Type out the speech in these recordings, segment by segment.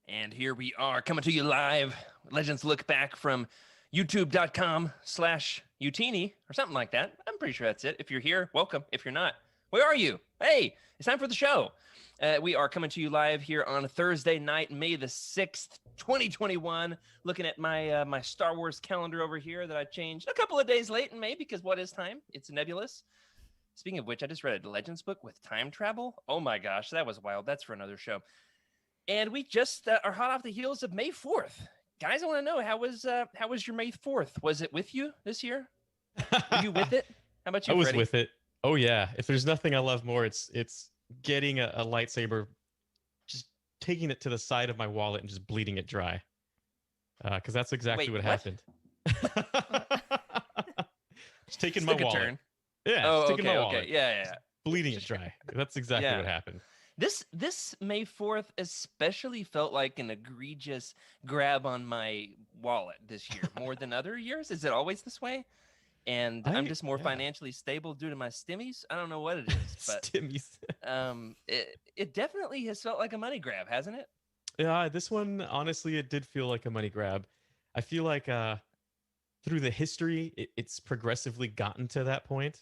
And here we are coming to you live. Legends Lookback from youtube.com/Youtini or something like that. I'm pretty sure that's it. If you're here, welcome. If you're not, where are you? Hey, it's time for the show. We are coming to you live here on Thursday night, May the 6th, 2021. Looking at my my Star Wars calendar over here that I changed a couple of days late in May because what is time? It's nebulous. Speaking of which, I just read a Legends book with time travel. Oh my gosh, that was wild. That's for another show. And we just are hot off the heels of May 4th. Guys, I want to know, how was your May 4th? Was it with you this year? Were you with it? How about you, I was Freddy? with it. Oh yeah. If there's nothing I love more, it's getting a lightsaber, just taking it to the side of my wallet and just bleeding it dry. Because that's exactly what happened. Just taking my wallet. Turn. Yeah. Oh, taking okay, my wallet. okay. Yeah. Bleeding it dry. That's exactly what happened. This May 4th especially felt like an egregious grab on my wallet this year, more than other years. Is it always this way? And I'm just more financially stable due to my stimmies. I don't know what it is, but stimmies. It definitely has felt like a money grab, hasn't it? Yeah, this one, honestly, it did feel like a money grab. I feel like through the history, it's progressively gotten to that point.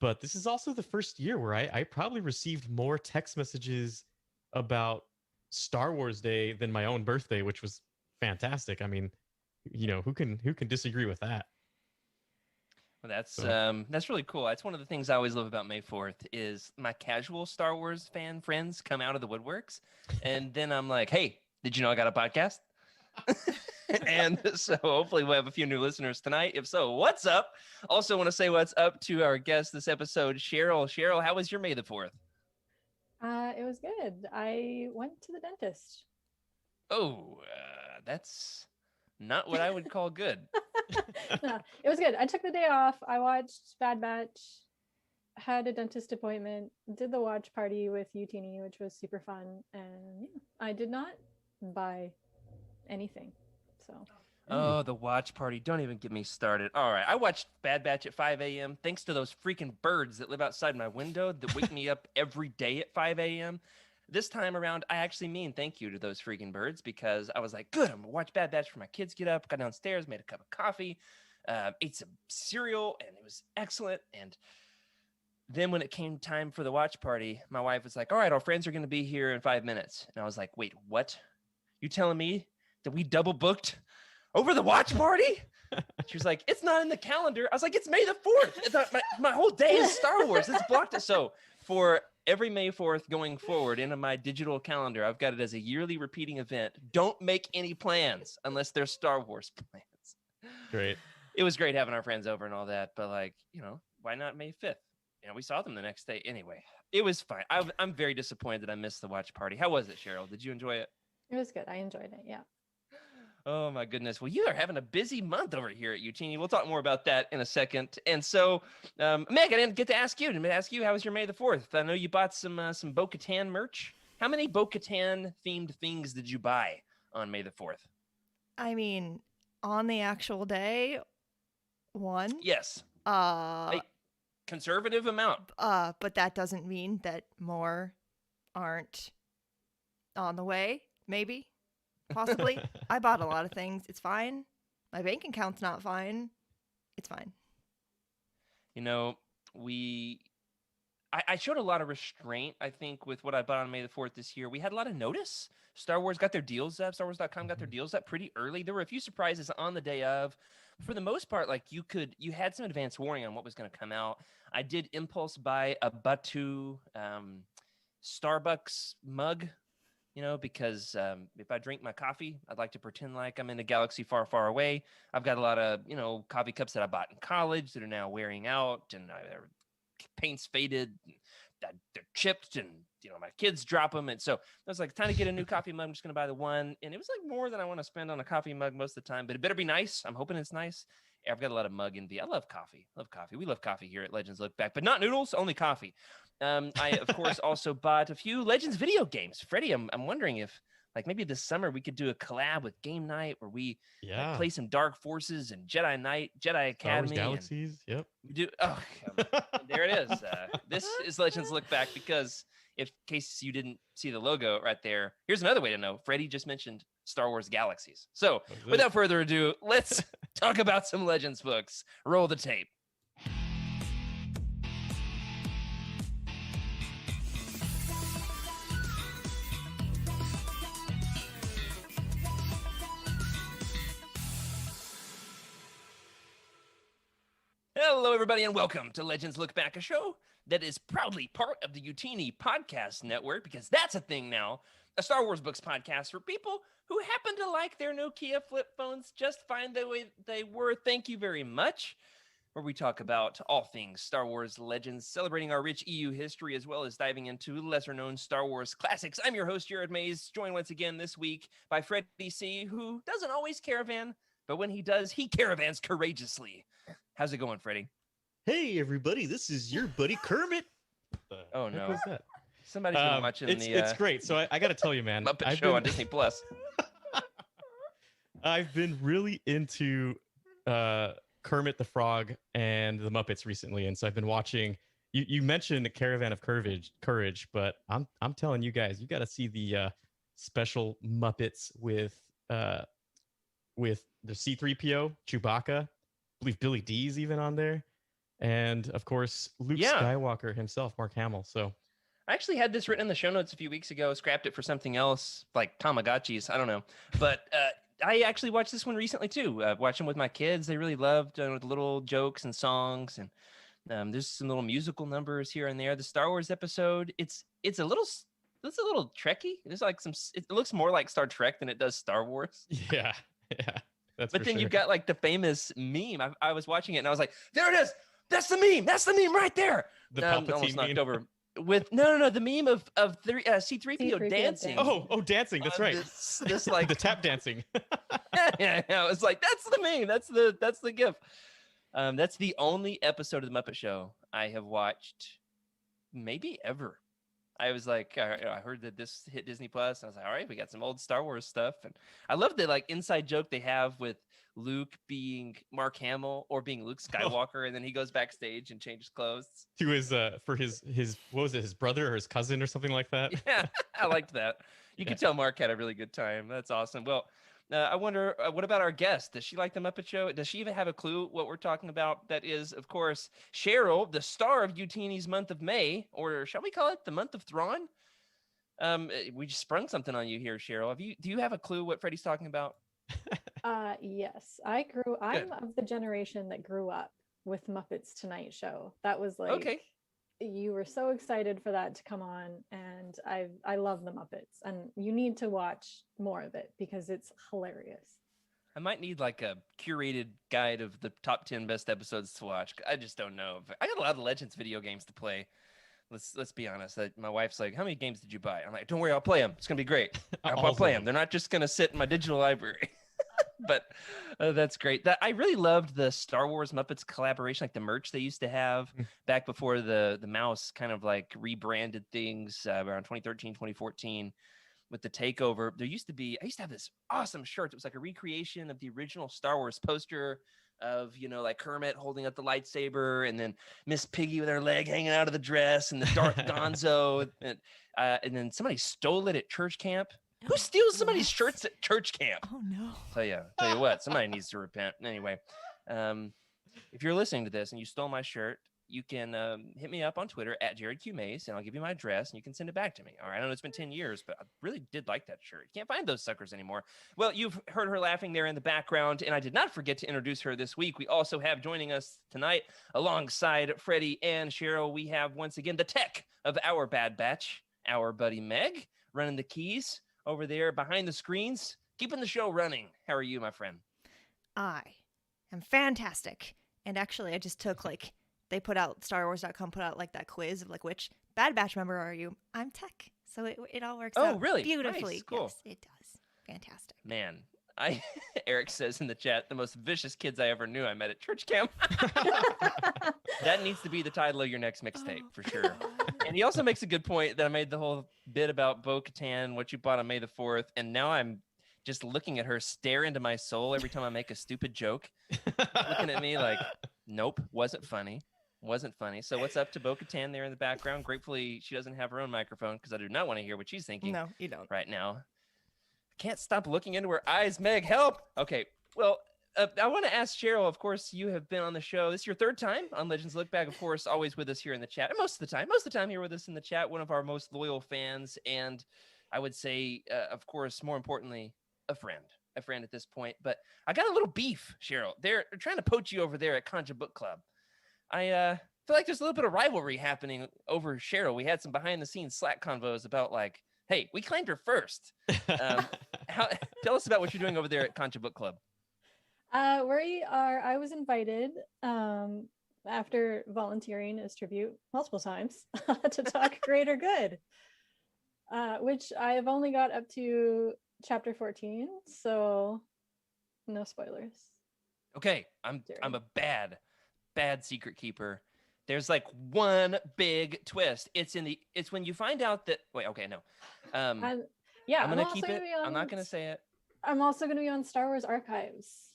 But this is also the first year where I probably received more text messages about Star Wars Day than my own birthday, which was fantastic. I mean, you know, who can disagree with that? Well, that's really cool. That's one of the things I always love about May 4th is my casual Star Wars fan friends come out of the woodworks, and then I'm like, "Hey, did you know I got a podcast?" And so hopefully we'll have a few new listeners tonight. If so, what's up? Also want to say what's up to our guest this episode, Cheryl. Cheryl, how was your May the 4th? It was good. I went to the dentist. Oh, that's not what I would call good. No, it was good. I took the day off. I watched Bad Batch, had a dentist appointment, did the watch party with Youtini, which was super fun. And yeah, I did not buy anything. So. Oh, the watch party. Don't even get me started. All right. I watched Bad Batch at 5 a.m. thanks to those freaking birds that live outside my window that wake me up every day at 5 a.m. This time around, I actually mean thank you to those freaking birds because I was like, good, I'm going to watch Bad Batch for my kids get up, got downstairs, made a cup of coffee, ate some cereal, and it was excellent. And then when it came time for the watch party, my wife was like, all right, our friends are going to be here in 5 minutes. And I was like, wait, what? You telling me that we double booked over the watch party? She was like, it's not in the calendar. I was like, it's May the 4th. My whole day is Star Wars. It's blocked. So for every May 4th going forward into my digital calendar, I've got it as a yearly repeating event. Don't make any plans unless they're Star Wars plans. Great. It was great having our friends over and all that, but like, you know, why not May 5th? You know, we saw them the next day. Anyway, it was fine. I'm very disappointed that I missed the watch party. How was it, Cheryl? Did you enjoy it? It was good. I enjoyed it. Yeah. Oh my goodness. Well, you are having a busy month over here at Youtini. We'll talk more about that in a second. And so, Meg, I didn't get to ask you. How was your May the 4th? I know you bought some Bo-Katan merch. How many Bo-Katan themed things did you buy on May the 4th? I mean, on the actual day, one. Yes. A conservative amount. But that doesn't mean that more aren't on the way. Maybe. Possibly. I bought a lot of things. It's fine. My bank account's not fine. It's fine. You know, I showed a lot of restraint, I think, with what I bought on May the 4th this year. We had a lot of notice. Star Wars got their deals up. StarWars.com got their deals up pretty early. There were a few surprises on the day of. For the most part, like you had some advance warning on what was going to come out. I did impulse buy a Batu Starbucks mug. You know, because if I drink my coffee, I'd like to pretend like I'm in a galaxy far, far away. I've got a lot of, you know, coffee cups that I bought in college that are now wearing out and their paint's faded, they're chipped and, you know, my kids drop them. And so I was like, time to get a new coffee mug. I'm just going to buy the one. And it was like more than I want to spend on a coffee mug most of the time, but it better be nice. I'm hoping it's nice. I've got a lot of mug envy. I love coffee. We love coffee here at Legends Lookback, but not noodles, only coffee. I, of course, also bought a few Legends video games. Freddie, I'm wondering if, like, maybe this summer we could do a collab with Game Night where we play some Dark Forces and Jedi Knight, Jedi Academy. Star Wars Galaxies, yep. We do. Oh, there it is. This is Legends Lookback because in case you didn't see the logo right there, here's another way to know. Freddy just mentioned Star Wars Galaxies. So without further ado, let's talk about some Legends books. Roll the tape. Hello, everybody, and welcome to Legends Lookback, a show that is proudly part of the Youtini podcast network, because that's a thing now, a Star Wars books podcast for people who happen to like their Nokia flip phones just fine the way they were. Thank you very much. Where we talk about all things Star Wars Legends, celebrating our rich EU history, as well as diving into lesser-known Star Wars classics. I'm your host, Jared Mays, joined once again this week by Freddy C., who doesn't always caravan, but when he does, he caravans courageously. How's it going, Freddy? Hey, everybody, this is your buddy Kermit. Oh, no. What was that? Somebody's been watching it's great. So I got to tell you, man. Muppet Show on Disney Plus. I've been really into Kermit the Frog and the Muppets recently, and so I've been watching. You mentioned the Caravan of Courage, but I'm telling you guys, you got to see the special Muppets with the C-3PO, Chewbacca. I believe Billy D's even on there, and of course Luke Skywalker himself, Mark Hamill. So I actually had this written in the show notes a few weeks ago, scrapped it for something else like Tamagotchis. I don't know, but I actually watched this one recently too. Watched them with my kids. They really loved the little jokes and songs, and there's some little musical numbers here and there. The Star Wars episode, it's a little Trekky. There's like it looks more like Star Trek than it does Star Wars. Yeah. But then you've got like the famous meme. I was watching it and I was like, there it is. That's the meme. That's the meme right there. The Palpatine almost knocked meme. over with no the meme of C-3PO dancing. Oh, dancing. That's right. This like the tap dancing. yeah. I was like, that's the meme. That's the gif. That's the only episode of the Muppet Show I have watched maybe ever. I was like, I heard that this hit Disney Plus. And I was like, all right, we got some old Star Wars stuff. And I love the like inside joke they have with Luke being Mark Hamill or being Luke Skywalker. And then he goes backstage and changes clothes. To his, for his, what was it, his brother or his cousin or something like that? Yeah, I liked that. You could tell Mark had a really good time. That's awesome. Well, I wonder, what about our guest? Does she like the Muppet Show? Does she even have a clue what we're talking about? That is, of course, Cheryl, the star of Youtini's month of May, or shall we call it the month of Thrawn? We just sprung something on you here, Cheryl. Do you have a clue what Freddy's talking about? Yes, I'm of the generation that grew up with Muppets Tonight Show. That was like, okay. You were so excited for that to come on, and I love the Muppets, and you need to watch more of it because it's hilarious. I might need like a curated guide of the top 10 best episodes to watch. I just don't know. I got a lot of Legends video games to play. Let's be honest. My wife's like, how many games did you buy? I'm like, don't worry, I'll play them. It's gonna be great. I'll play them. They're not just gonna sit in my digital library. But that's great. I really loved the Star Wars Muppets collaboration, like the merch they used to have back before the mouse kind of like rebranded things around 2013, 2014 with the takeover. I used to have this awesome shirt. It was like a recreation of the original Star Wars poster of, like Kermit holding up the lightsaber, and then Miss Piggy with her leg hanging out of the dress, and the Darth Gonzo, and then somebody stole it at church camp. Who steals somebody's shirts at church camp? Oh no! Tell you what, somebody needs to repent. Anyway, if you're listening to this and you stole my shirt, you can hit me up on Twitter at Jared Q Mays, and I'll give you my address, and you can send it back to me. All right, I know it's been 10 years, but I really did like that shirt. You can't find those suckers anymore. Well, you've heard her laughing there in the background, and I did not forget to introduce her this week. We also have joining us tonight, alongside Freddy and Cheryl, we have once again the tech of our Bad Batch, our buddy Meg, running the keys over there behind the screens, keeping the show running. How are you, my friend? I am fantastic. And actually, I just took they put out, StarWars.com put out like that quiz of like, which Bad Batch member are you? I'm tech. So it all works out really? beautifully. Nice. Cool. Yes, it does. Fantastic. Man, Eric says in the chat, the most vicious kids I ever knew I met at church camp. That needs to be the title of your next mixtape for sure. And he also makes a good point that I made the whole bit about Bo-Katan, what you bought on May the 4th. And now I'm just looking at her stare into my soul every time I make a stupid joke. Looking at me like, nope, wasn't funny. Wasn't funny. So what's up to Bo-Katan there in the background? Gratefully, she doesn't have her own microphone because I do not want to hear what she's thinking No, you don't. right now. I can't stop looking into her eyes, Meg. Help! Okay, well, I want to ask Cheryl, of course, you have been on the show. This is your third time on Legends Lookback, of course, always with us here in the chat. And most of the time here with us in the chat, one of our most loyal fans. And I would say, of course, more importantly, a friend at this point. But I got a little beef, Cheryl. They're trying to poach you over there at Conja Book Club. I feel like there's a little bit of rivalry happening over Cheryl. We had some behind the scenes Slack convos about like, hey, we claimed her first. Tell us about what you're doing over there at Concha Book Club. I was invited after volunteering as tribute multiple times to talk Greater Good, which I have only got up to chapter 14, so no spoilers. Okay, I'm a bad secret keeper. There's like one big twist. It's when you find out that I'm gonna keep it. I'm not gonna say it. I'm also gonna be on Star Wars Archives.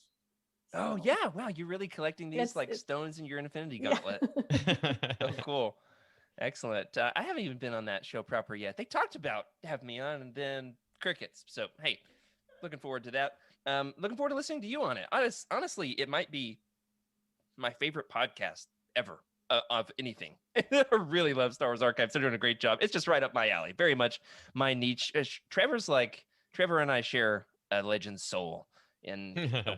Oh yeah, wow, you're really collecting these stones in your Infinity Gauntlet. Oh, cool. Excellent. I haven't even been on that show proper yet. They talked about having me on and then crickets. So hey, looking forward to that. Looking forward to listening to you on it. Honestly, it might be my favorite podcast ever of anything. I really love Star Wars Archives. They're doing a great job. It's just right up my alley. Very much my niche. Trevor and I share a Legends soul in a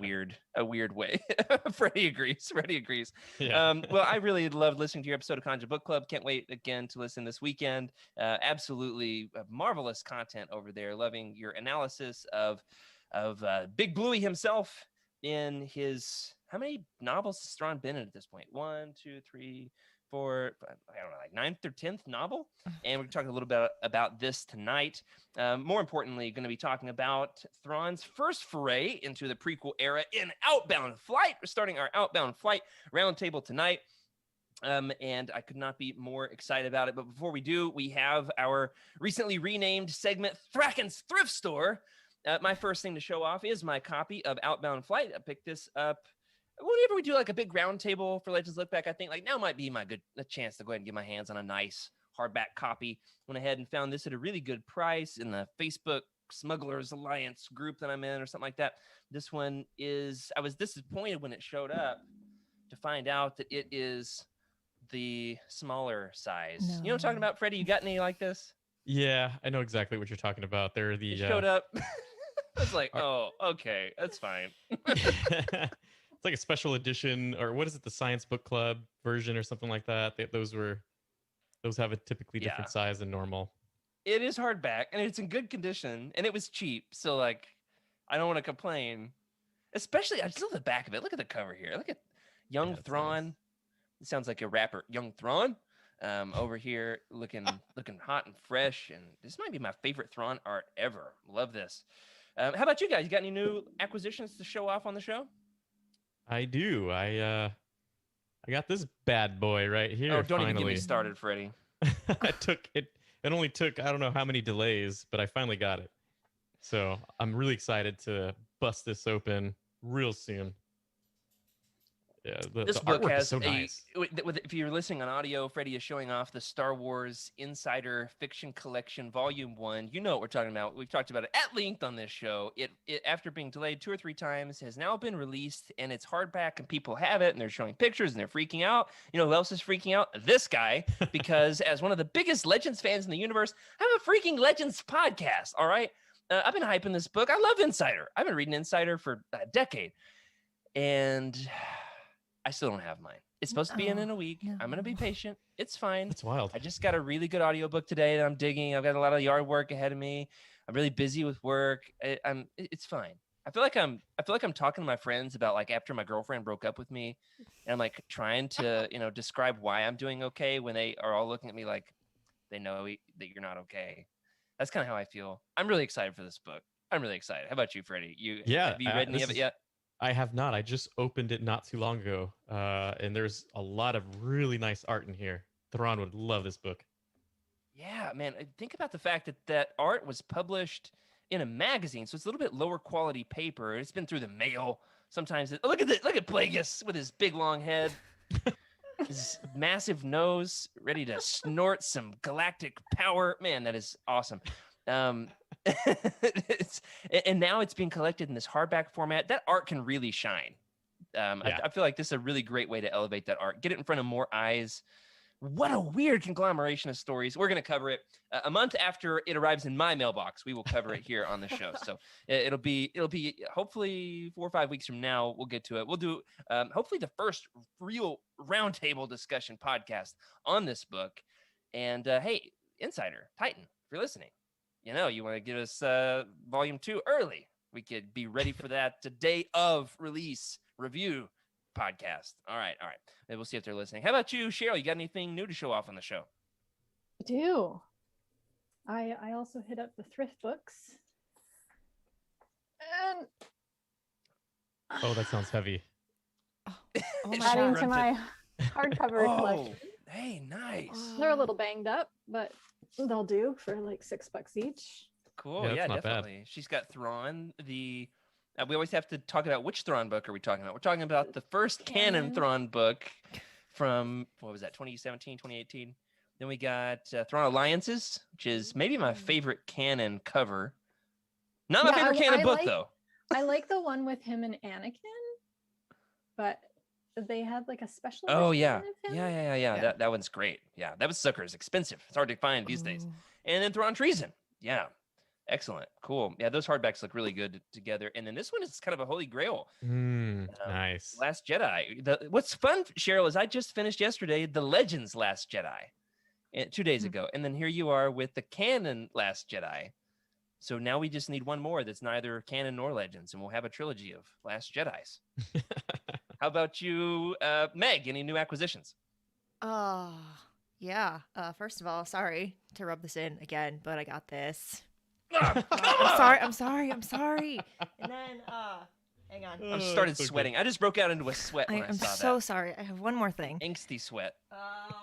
weird way. Freddy agrees. Yeah. Well, I really loved listening to your episode of Conja Book Club. Can't wait again to listen this weekend. Absolutely marvelous content over there. Loving your analysis of Big Bluey himself in his, how many novels has Thrawn been in at this point? 1, 2, 3, 4, I don't know, like 9th or 10th novel. And we're talking a little bit about this tonight. More importantly, going to be talking about Thrawn's first foray into the prequel era in Outbound Flight. We're starting our Outbound Flight roundtable tonight. And I could not be more excited about it. But before we do, we have our recently renamed segment, Thraken's Thrift Store. My first thing to show off is my copy of Outbound Flight. I picked this up whenever we do like a big round table for Legends Lookback. I think like now might be a chance to go ahead and get my hands on a nice hardback copy. Went ahead and found this at a really good price in the Facebook Smugglers Alliance group that I'm in or something like that. This one I was disappointed when it showed up to find out that it is the smaller size. No. You know what I'm talking about, Freddy? You got any like this? Yeah, I know exactly what you're talking about. They're the it showed up. I was like, oh, okay, that's fine. It's like a special edition, or what is it, the Science Book Club version or something like that. Those have a typically different size than normal. It is hardback, and it's in good condition, and it was cheap. So, like, I don't want to complain. Especially, I just love the back of it. Look at the cover here. Look at young Thrawn. Nice. It sounds like a rapper, Young Thrawn. Over here, looking hot and fresh, and this might be my favorite Thrawn art ever. Love this. How about you guys? You got any new acquisitions to show off on the show? I do. I got this bad boy right here. Oh, don't even get me started, Freddy. It only took I don't know how many delays, but I finally got it. So I'm really excited to bust this open real soon. Yeah, this book has so nice. If you're listening on audio, Freddy is showing off the Star Wars Insider Fiction Collection Volume 1. You know what we're talking about. We've talked about it at length on this show. It after being delayed 2 or 3 times, has now been released, and it's hardback, and people have it, and they're showing pictures, and they're freaking out. You know who else is freaking out? This guy, because as one of the biggest Legends fans in the universe, I have a freaking Legends podcast, all right? I've been hyping this book. I love Insider. I've been reading Insider for a decade, and I still don't have mine. It's supposed to be in a week. No. I'm going to be patient. It's fine. It's wild. I just got a really good audiobook today that I'm digging. I've got a lot of yard work ahead of me. I'm really busy with work. It's fine. I feel like I'm talking to my friends about like after my girlfriend broke up with me, and I'm like trying to, describe why I'm doing okay when they are all looking at me like they know that you're not okay. That's kind of how I feel. I'm really excited for this book. I'm really excited. How about you, Freddy? Have you read any of it yet? I have not. I just opened it not too long ago, and there's a lot of really nice art in here. Thrawn would love this book. Yeah, man. Think about the fact that art was published in a magazine, so it's a little bit lower quality paper. It's been through the mail. Sometimes look at Plagueis with his big long head. his massive nose, ready to snort some galactic power. Man, that is awesome. And now it's being collected in this hardback format. That art can really shine. I feel like this is a really great way to elevate that art. Get it in front of more eyes. What a weird conglomeration of stories. We're going to cover it a month after it arrives in my mailbox. We will cover it here on the show. So it'll be hopefully 4 or 5 weeks from now. We'll get to it. We'll do hopefully the first real roundtable discussion podcast on this book. And hey, Insider, Titan, if you're listening, you want to give us volume 2 early. We could be ready for that the day of release review podcast. All right. Maybe we'll see if they're listening. How about you, Cheryl? You got anything new to show off on the show? I do. I also hit up the thrift books. And Oh, that sounds heavy. Oh my adding God. to my hardcover collection. Hey, nice. They're a little banged up, but they'll do for like $6 each. Cool. Yeah, Yeah, that's not bad. definitely. She's got Thrawn. We always have to talk about which Thrawn book are we talking about. We're talking about the first canon Thrawn book from, what was that, 2017, 2018? Then we got Thrawn Alliances, which is maybe my favorite canon cover. Not my favorite canon book, though. I like the one with him and Anakin, but they had like a special. Oh, edition yeah. of him. Yeah. That one's great. Yeah, that was sucker is expensive. It's hard to find these days. Ooh. And then Thrawn Treason. Yeah. Excellent. Cool. Yeah, those hardbacks look really good together. And then this one is kind of a holy grail. Nice. Last Jedi. What's fun, Cheryl, is I just finished yesterday the Legends Last Jedi 2 days ago. And then here you are with the canon Last Jedi. So now we just need one more that's neither canon nor Legends, and we'll have a trilogy of Last Jedis. How about you, Meg? Any new acquisitions? Yeah. First of all, sorry to rub this in again, but I got this. Ah, I'm sorry. And then, hang on. I started it's okay. sweating. I just broke out into a sweat when I I'm saw so that. sorry. I have one more thing. Angsty sweat. Oh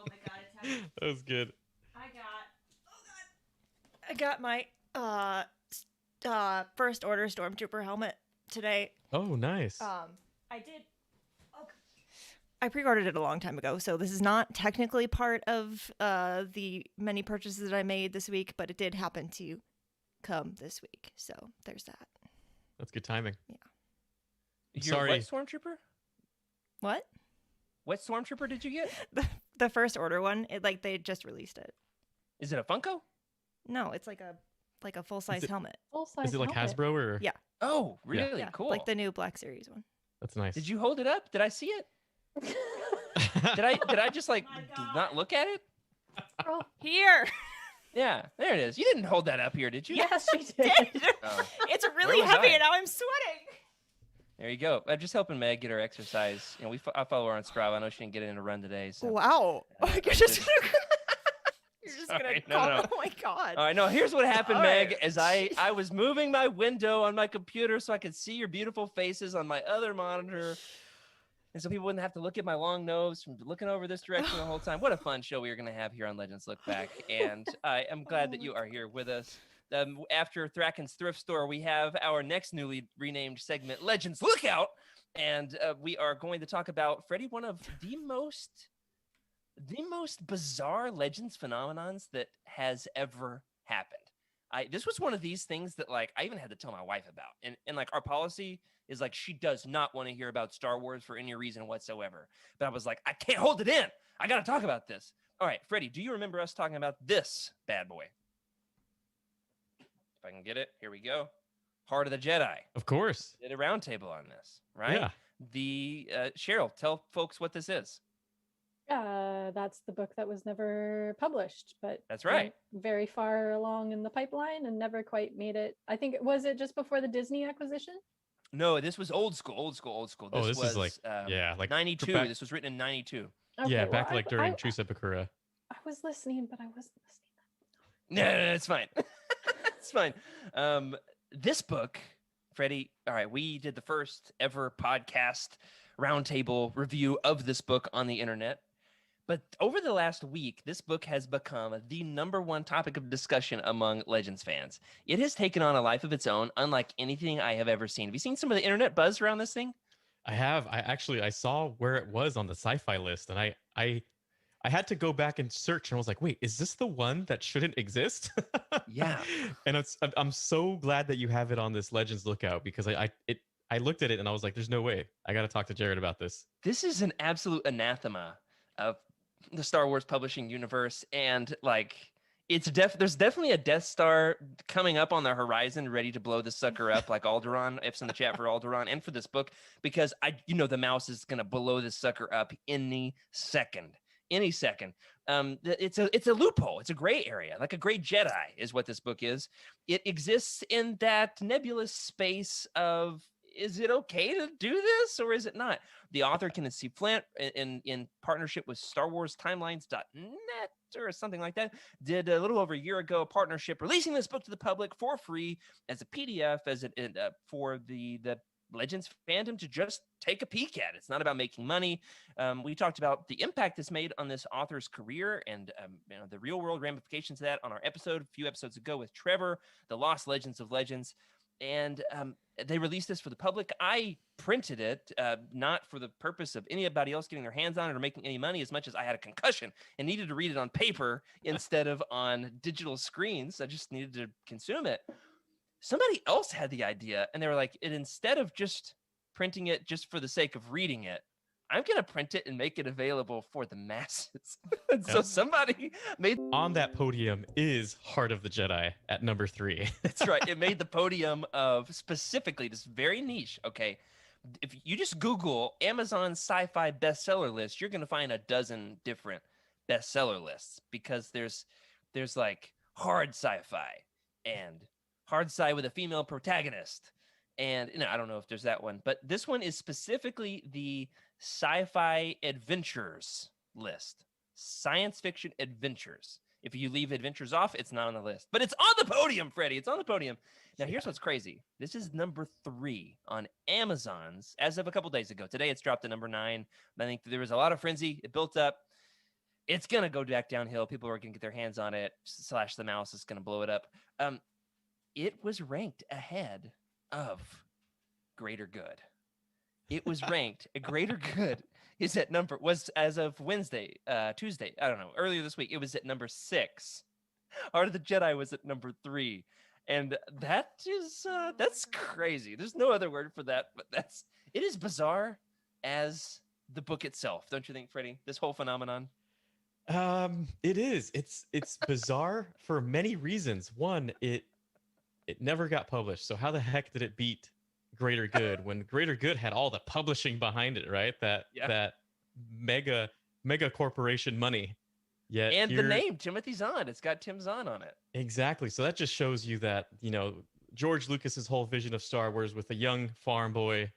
my God, it's heavy. That was good. I got my first order Stormtrooper helmet today. Oh, nice. I did. I pre-ordered it a long time ago, so this is not technically part of the many purchases that I made this week, but it did happen to come this week. So there's that. That's good timing. You're sorry. What Stormtrooper? What? What Stormtrooper did you get? The first order one. They just released it. Is it a Funko? No, it's like a full size it- helmet. Full size. Is it like helmet. Hasbro or? Yeah. Oh, really? Yeah, Cool. like the new Black Series one. That's nice. Did you hold it up? Did I see it? Did I just like My God. not look at it? Oh, Here. Yeah, there it is. You didn't hold that up here, did you? yes, she did. Oh, It's really was heavy, I? and now I'm sweating. there you go. I'm just helping Meg get her exercise. I follow her on Strava. I know she didn't get in a run today. So. Wow. Uh, You're just gonna Sorry, call. no. Oh my God. All right, no, here's what happened, All Meg, right. is I was moving my window on my computer so I could see your beautiful faces on my other monitor. And so people wouldn't have to look at my long nose from looking over this direction the whole time. What a fun show we are going to have here on Legends Look Back. And I am glad that you are here with us. After Thracken's Thrift Store, we have our next newly renamed segment, Legends Lookout. And we are going to talk about, Freddy, one of the most bizarre Legends phenomenons that has ever happened. This was one of these things that like I even had to tell my wife about. And like our policy is like she does not want to hear about Star Wars for any reason whatsoever. But I was like, I can't hold it in. I got to talk about this. All right, Freddy, do you remember us talking about this bad boy? If I can get it, here we go. Heart of the Jedi. Of course. Did a roundtable on this, right? Yeah. The Cheryl, tell folks what this is. That's the book that was never published, but That's right. went very far along in the pipeline and never quite made it. I think was it just before the Disney acquisition? No, this was old school. This Oh, this was is like yeah, like 92. back- This was written in 92. yeah, Okay, back well, like during Trusa Bakura. I was listening, but I wasn't listening. No, it's fine. It's fine. This book, Freddy, all right, we did the first ever podcast roundtable review of this book on the internet. But over the last week, this book has become the #1 topic of discussion among Legends fans. It has taken on a life of its own, unlike anything I have ever seen. Have you seen some of the internet buzz around this thing? I have. I saw where it was on the sci-fi list, and I had to go back and search, and I was like, wait, is this the one that shouldn't exist? Yeah. And I'm so glad that you have it on this Legends Lookout, because I looked at it and I was like, there's no way. I got to talk to Jared about this. This is an absolute anathema of the Star Wars publishing universe, and like there's definitely a Death Star coming up on the horizon, ready to blow the sucker up, like Alderaan. If's in the chat for Alderaan and for this book, because the mouse is gonna blow this sucker up any second. Any second. It's a loophole. It's a gray area, like a gray Jedi is what this book is. It exists in that nebulous space of, is it okay to do this or is it not? The author, Kenneth C. Flint, in partnership with StarWarsTimelines.net or something like that, did a little over a year ago a partnership releasing this book to the public for free as a PDF, for the Legends fandom to just take a peek at. It's not about making money. We talked about the impact this made on this author's career and the real world ramifications of that on our episode a few episodes ago with Trevor, The Lost Legends of Legends. And they released this for the public. I printed it, not for the purpose of anybody else getting their hands on it or making any money, as much as I had a concussion and needed to read it on paper instead of on digital screens. I just needed to consume it. Somebody else had the idea, and they were like, instead of just printing it just for the sake of reading it, I'm going to print it and make it available for the masses. And so somebody made... On that podium is Heart of the Jedi at number 3. That's right. It made the podium of specifically this very niche. Okay. If you just Google Amazon sci-fi bestseller list, you're going to find a dozen different bestseller lists, because there's like hard sci-fi and hard sci with a female protagonist. And I don't know if there's that one, but this one is specifically the sci-fi adventures list. Science fiction adventures. If you leave adventures off, it's not on the list. But it's on the podium, Freddy. It's on the podium. Now, here's what's crazy. This is number 3 on Amazon's as of a couple days ago. Today, it's dropped to number 9. I think there was a lot of frenzy. It built up. It's going to go back downhill. People are going to get their hands on it. Slash the mouse is going to blow it up. It was ranked ahead of Greater Good. It was ranked. A Greater Good is at was as of Tuesday. I don't know. Earlier this week, it was at number 6. Heart of the Jedi was at number 3. And that's crazy. There's no other word for that, but it is bizarre as the book itself. Don't you think, Freddy? This whole phenomenon? It is. It's bizarre for many reasons. One, it never got published. So how the heck did it beat Greater Good when Greater Good had all the publishing behind it, right? That mega corporation money. Yet and the name Timothy Zahn, it's got Tim Zahn on it. Exactly. So that just shows you that, George Lucas's whole vision of Star Wars with a young farm boy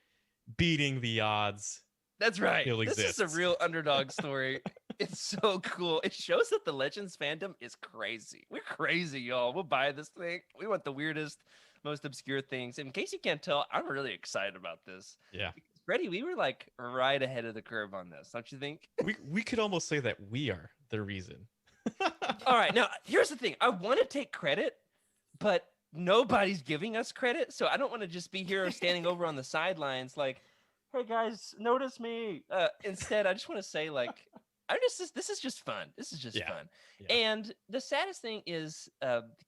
beating the odds. That's right. This is a real underdog story. It's so cool. It shows that the Legends fandom is crazy. We're crazy, y'all. We'll buy this thing. We want the weirdest, most obscure things. In case you can't tell, I'm really excited about this. Yeah. Freddy, we were like right ahead of the curve on this, don't you think? We could almost say that we are the reason. All right. Now, here's the thing. I want to take credit, but nobody's giving us credit. So I don't want to just be here standing over on the sidelines like, hey, guys, notice me. Instead, I just want to say, like, this is just fun. This is just fun. Yeah. And the saddest thing is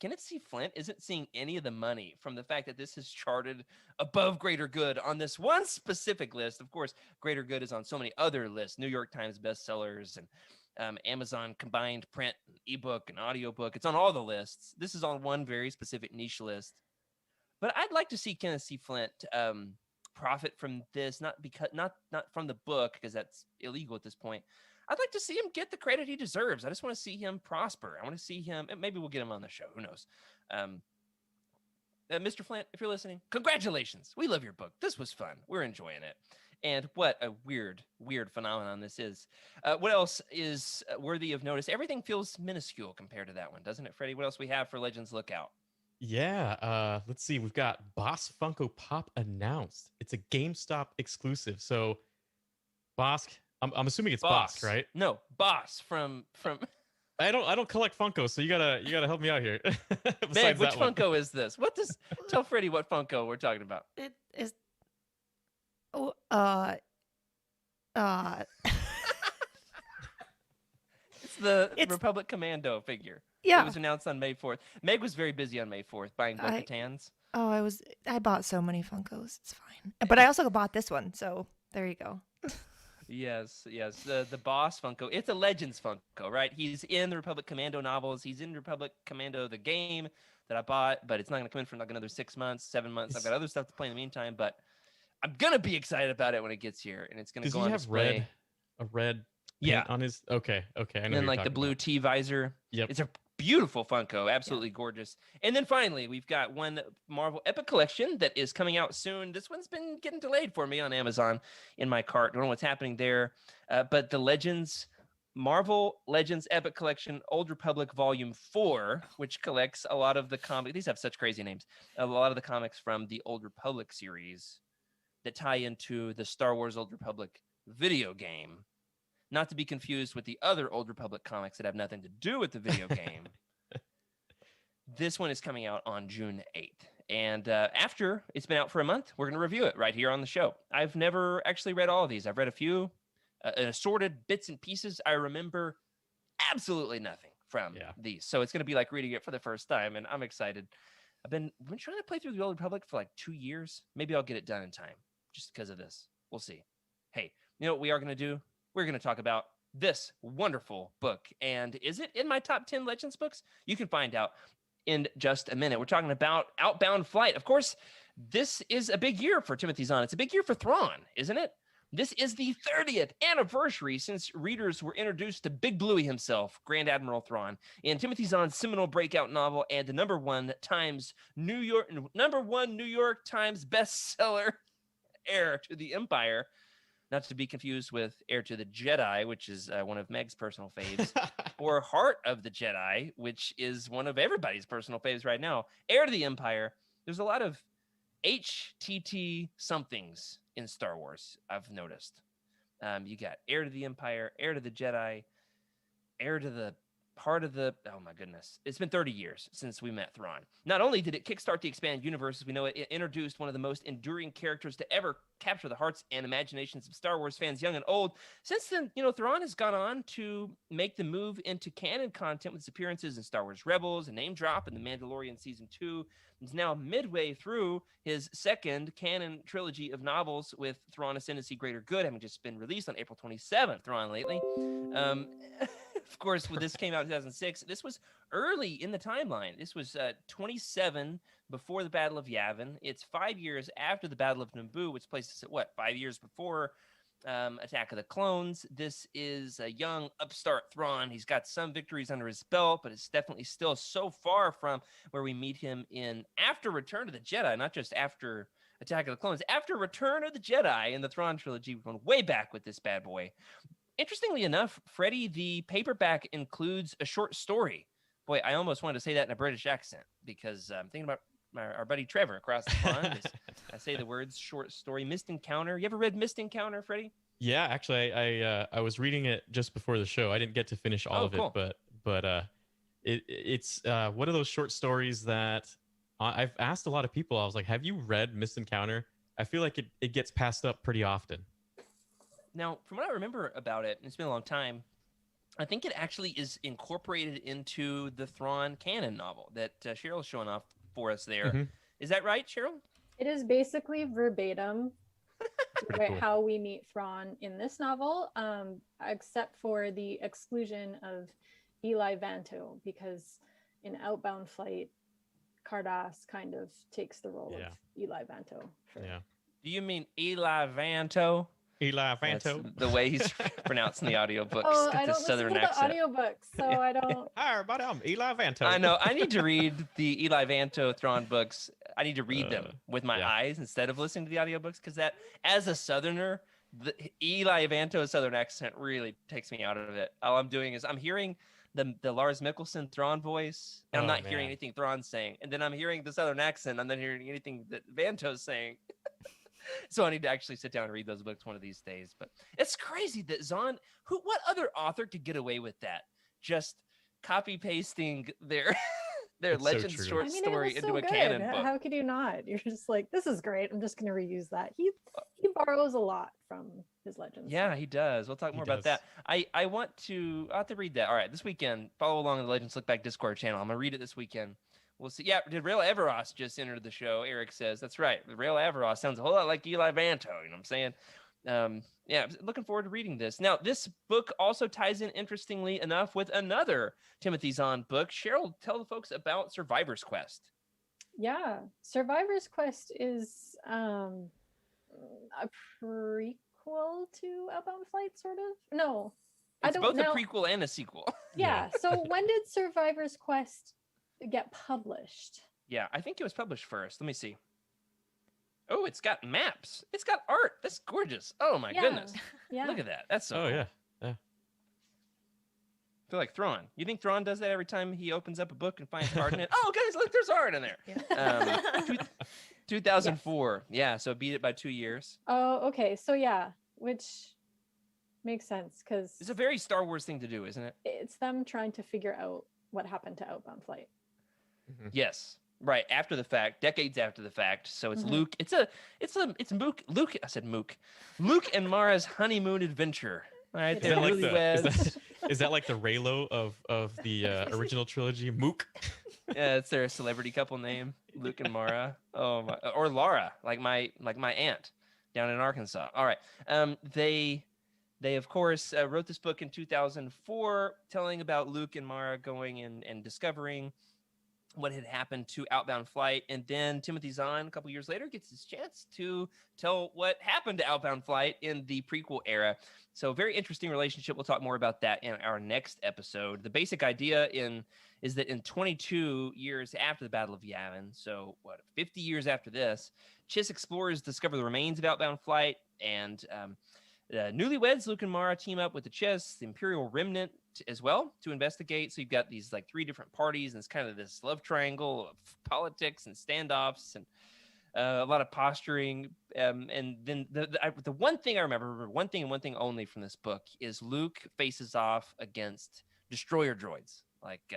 Kenneth C. Flint isn't seeing any of the money from the fact that this is charted above Greater Good on this one specific list. Of course, Greater Good is on so many other lists, New York Times bestsellers and Amazon combined print, ebook, and audiobook. It's on all the lists. This is on one very specific niche list. But I'd like to see Kenneth C. Flint profit from this, not from the book, because that's illegal at this point. I'd like to see him get the credit he deserves. I just want to see him prosper. I want to see him, and maybe we'll get him on the show. Who knows? Mr. Flint, if you're listening, congratulations. We love your book. This was fun. We're enjoying it. And what a weird phenomenon this is. What else is worthy of notice? Everything feels minuscule compared to that one, doesn't it, Freddy? What else we have for Legends Lookout? Yeah, let's see. We've got Boss Funko Pop announced. It's a GameStop exclusive. So, Bosk, I'm assuming it's Bosk, right? No, Boss from. I don't collect Funko, so you gotta help me out here. Meg, which Funko is this? Tell Freddy what Funko we're talking about. It is. Uh, It's the It's- Republic Commando figure. yeah. It was announced on May 4th. Meg was very busy on May 4th buying Bo-Katan's. I bought so many Funkos. It's fine. But I also bought this one, so there you go. Yes. The boss Funko. It's a Legends Funko, right? He's in the Republic Commando novels. He's in Republic Commando, the game that I bought, but it's not going to come in for like another 6 months, 7 months. I've got other stuff to play in the meantime, but I'm going to be excited about it when it gets here, and it's going to Does go he on have display. a red Yeah. paint on his? Okay. I know And then what you're like the talking blue about. T visor. Yep. It's a beautiful Funko, absolutely gorgeous. And then finally, we've got one Marvel Epic Collection that is coming out soon. This one's been getting delayed for me on Amazon in my cart. Don't know what's happening there. But the Marvel Legends Epic Collection Old Republic Volume 4, which collects a lot of the comics. These have such crazy names. A lot of the comics from the Old Republic series that tie into the Star Wars Old Republic video game. Not to be confused with the other Old Republic comics that have nothing to do with the video game. This one is coming out on June 8th. And after it's been out for a month, we're going to review it right here on the show. I've never actually read all of these. I've read a few assorted bits and pieces. I remember absolutely nothing from these. So it's going to be like reading it for the first time, and I'm excited. I've been trying to play through the Old Republic for like 2 years. Maybe I'll get it done in time just because of this. We'll see. Hey, you know what we are going to do? We're going to talk about this wonderful book. And is it in my top 10 Legends books? You can find out in just a minute. We're talking about Outbound Flight. Of course, this is a big year for Timothy Zahn. It's a big year for Thrawn, isn't it? This is the 30th anniversary since readers were introduced to Big Bluey himself, Grand Admiral Thrawn, in Timothy Zahn's seminal breakout novel and the number one New York Times bestseller, Heir to the Empire. Not to be confused with Heir to the Jedi, which is one of Meg's personal faves, or Heart of the Jedi, which is one of everybody's personal faves right now. Heir to the Empire. There's a lot of HTT somethings in Star Wars, I've noticed. You got Heir to the Empire, Heir to the Jedi, Heir to the part of the... Oh, my goodness. It's been 30 years since we met Thrawn. Not only did it kickstart the expanded universe as we know it, it introduced one of the most enduring characters to ever capture the hearts and imaginations of Star Wars fans, young and old. Since then, Thrawn has gone on to make the move into canon content with his appearances in Star Wars Rebels, a name drop in The Mandalorian Season 2. He's now midway through his second canon trilogy of novels with Thrawn Ascendancy Greater Good, having just been released on April 27th, Thrawn lately. Of course, when this came out in 2006, this was early in the timeline. This was 27 before the Battle of Yavin. It's 5 years after the Battle of Naboo, which places it, 5 years before Attack of the Clones. This is a young upstart Thrawn. He's got some victories under his belt, but it's definitely still so far from where we meet him in after Return of the Jedi, not just after Attack of the Clones, after Return of the Jedi in the Thrawn trilogy. We're going way back with this bad boy. Interestingly enough, Freddy, the paperback includes a short story. Boy, I almost wanted to say that in a British accent because I'm thinking about our buddy Trevor across the pond. I say the words short story, Mist Encounter. You ever read Mist Encounter, Freddy? Yeah, actually, I was reading it just before the show. I didn't get to finish all of cool. it, but it's one of those short stories that I've asked a lot of people. I was like, have you read Mist Encounter? I feel like it gets passed up pretty often. Now, from what I remember about it, and it's been a long time, I think it actually is incorporated into the Thrawn canon novel that Cheryl's showing off for us there. Mm-hmm. Is that right, Cheryl? It is basically verbatim Cool. how we meet Thrawn in this novel, except for the exclusion of Eli Vanto, because in Outbound Flight, Cardos kind of takes the role of Eli Vanto. Yeah. Do you mean Eli Vanto? Eli Vanto. That's the way he's pronounced in the audiobooks. Oh, the I don't listen southern to accent. the audiobooks, so I don't. Hi, everybody. I'm Eli Vanto. I know. I need to read the Eli Vanto Thrawn books. I need to read them with my eyes instead of listening to the audiobooks, because that, as a southerner, the Eli Vanto southern accent really takes me out of it. All I'm doing is I'm hearing the Lars Mikkelsen Thrawn voice, and I'm not hearing anything Thrawn's saying. And then I'm hearing the southern accent. I'm not hearing anything that Vanto's saying. So I need to actually sit down and read those books one of these days. But it's crazy that Zahn, what other author could get away with that? Just copy pasting their their It's so Legends true. short I mean, story it was into so a good. canon book. How could you not? You're just like, this is great. I'm just going to reuse that. He borrows a lot from his Legends. Yeah, he does. We'll talk He more about does. that. I'll have to read that. All right, this weekend, follow along the Legends Lookback Discord channel. I'm gonna read it this weekend. We'll see. Yeah, did Rail Everos just enter the show? Eric says that's right. Rail Everos sounds a whole lot like Eli Vanto. You know what I'm saying? Yeah, looking forward to reading this. Now, this book also ties in, interestingly enough, with another Timothy Zahn book. Cheryl, tell the folks about Survivor's Quest. Yeah, Survivor's Quest is a prequel to Outbound Flight, sort of. No, I It's don't both know. a prequel and a sequel. Yeah. So when did Survivor's Quest get published? Yeah, I think it was published first. Let me see. Oh, it's got maps. It's got art. That's gorgeous. Oh my Yeah, goodness. Yeah. Look at that. That's so Oh cool. yeah. I feel like Thrawn. You think Thrawn does that every time he opens up a book and finds art in it? Oh, guys, look, there's art in there. Yeah. 2004. Yeah, so beat it by 2 years. Oh, okay. So yeah, which makes sense because It's a very Star Wars thing to do, isn't it? it's them trying to figure out what happened to Outbound Flight. Mhm. Yes. Right after the fact, decades after the fact. So it's Mhm. Luke. It's Mook. Luke. I said Mook. Luke and Mara's honeymoon adventure. All right, Is they're that like newlyweds. Is that like the Raylo of the original trilogy? Mook. Yeah, it's their celebrity couple name, Luke and Mara. Oh my, or Laura, like my aunt down in Arkansas. All right. They of course wrote this book in 2004, telling about Luke and Mara going and discovering what had happened to Outbound Flight, and then Timothy Zahn a couple years later gets his chance to tell what happened to Outbound Flight in the prequel era. So very interesting relationship. We'll talk more about that in our next episode. The basic idea is that in 22 years after the Battle of Yavin, so 50 years after this, Chiss explorers discover the remains of Outbound Flight, and newlyweds Luke and Mara team up with the Chiss, the Imperial Remnant as well, to investigate. So you've got these like 3 different parties, and it's kind of this love triangle of politics and standoffs and a lot of posturing. And then the one thing I remember, one thing and one thing only from this book, is Luke faces off against destroyer droids, like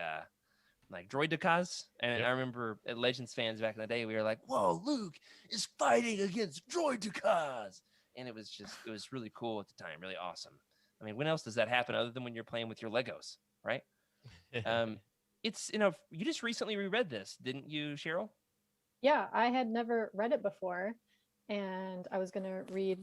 droidicas. And Yep. I remember at Legends fans back in the day, we were like, "Whoa, Luke is fighting against droidicas!" And it was really cool at the time, really awesome. I mean, when else does that happen other than when you're playing with your Legos, right? It's you just recently reread this, didn't you, Cheryl? Yeah, I had never read it before, and I was going to read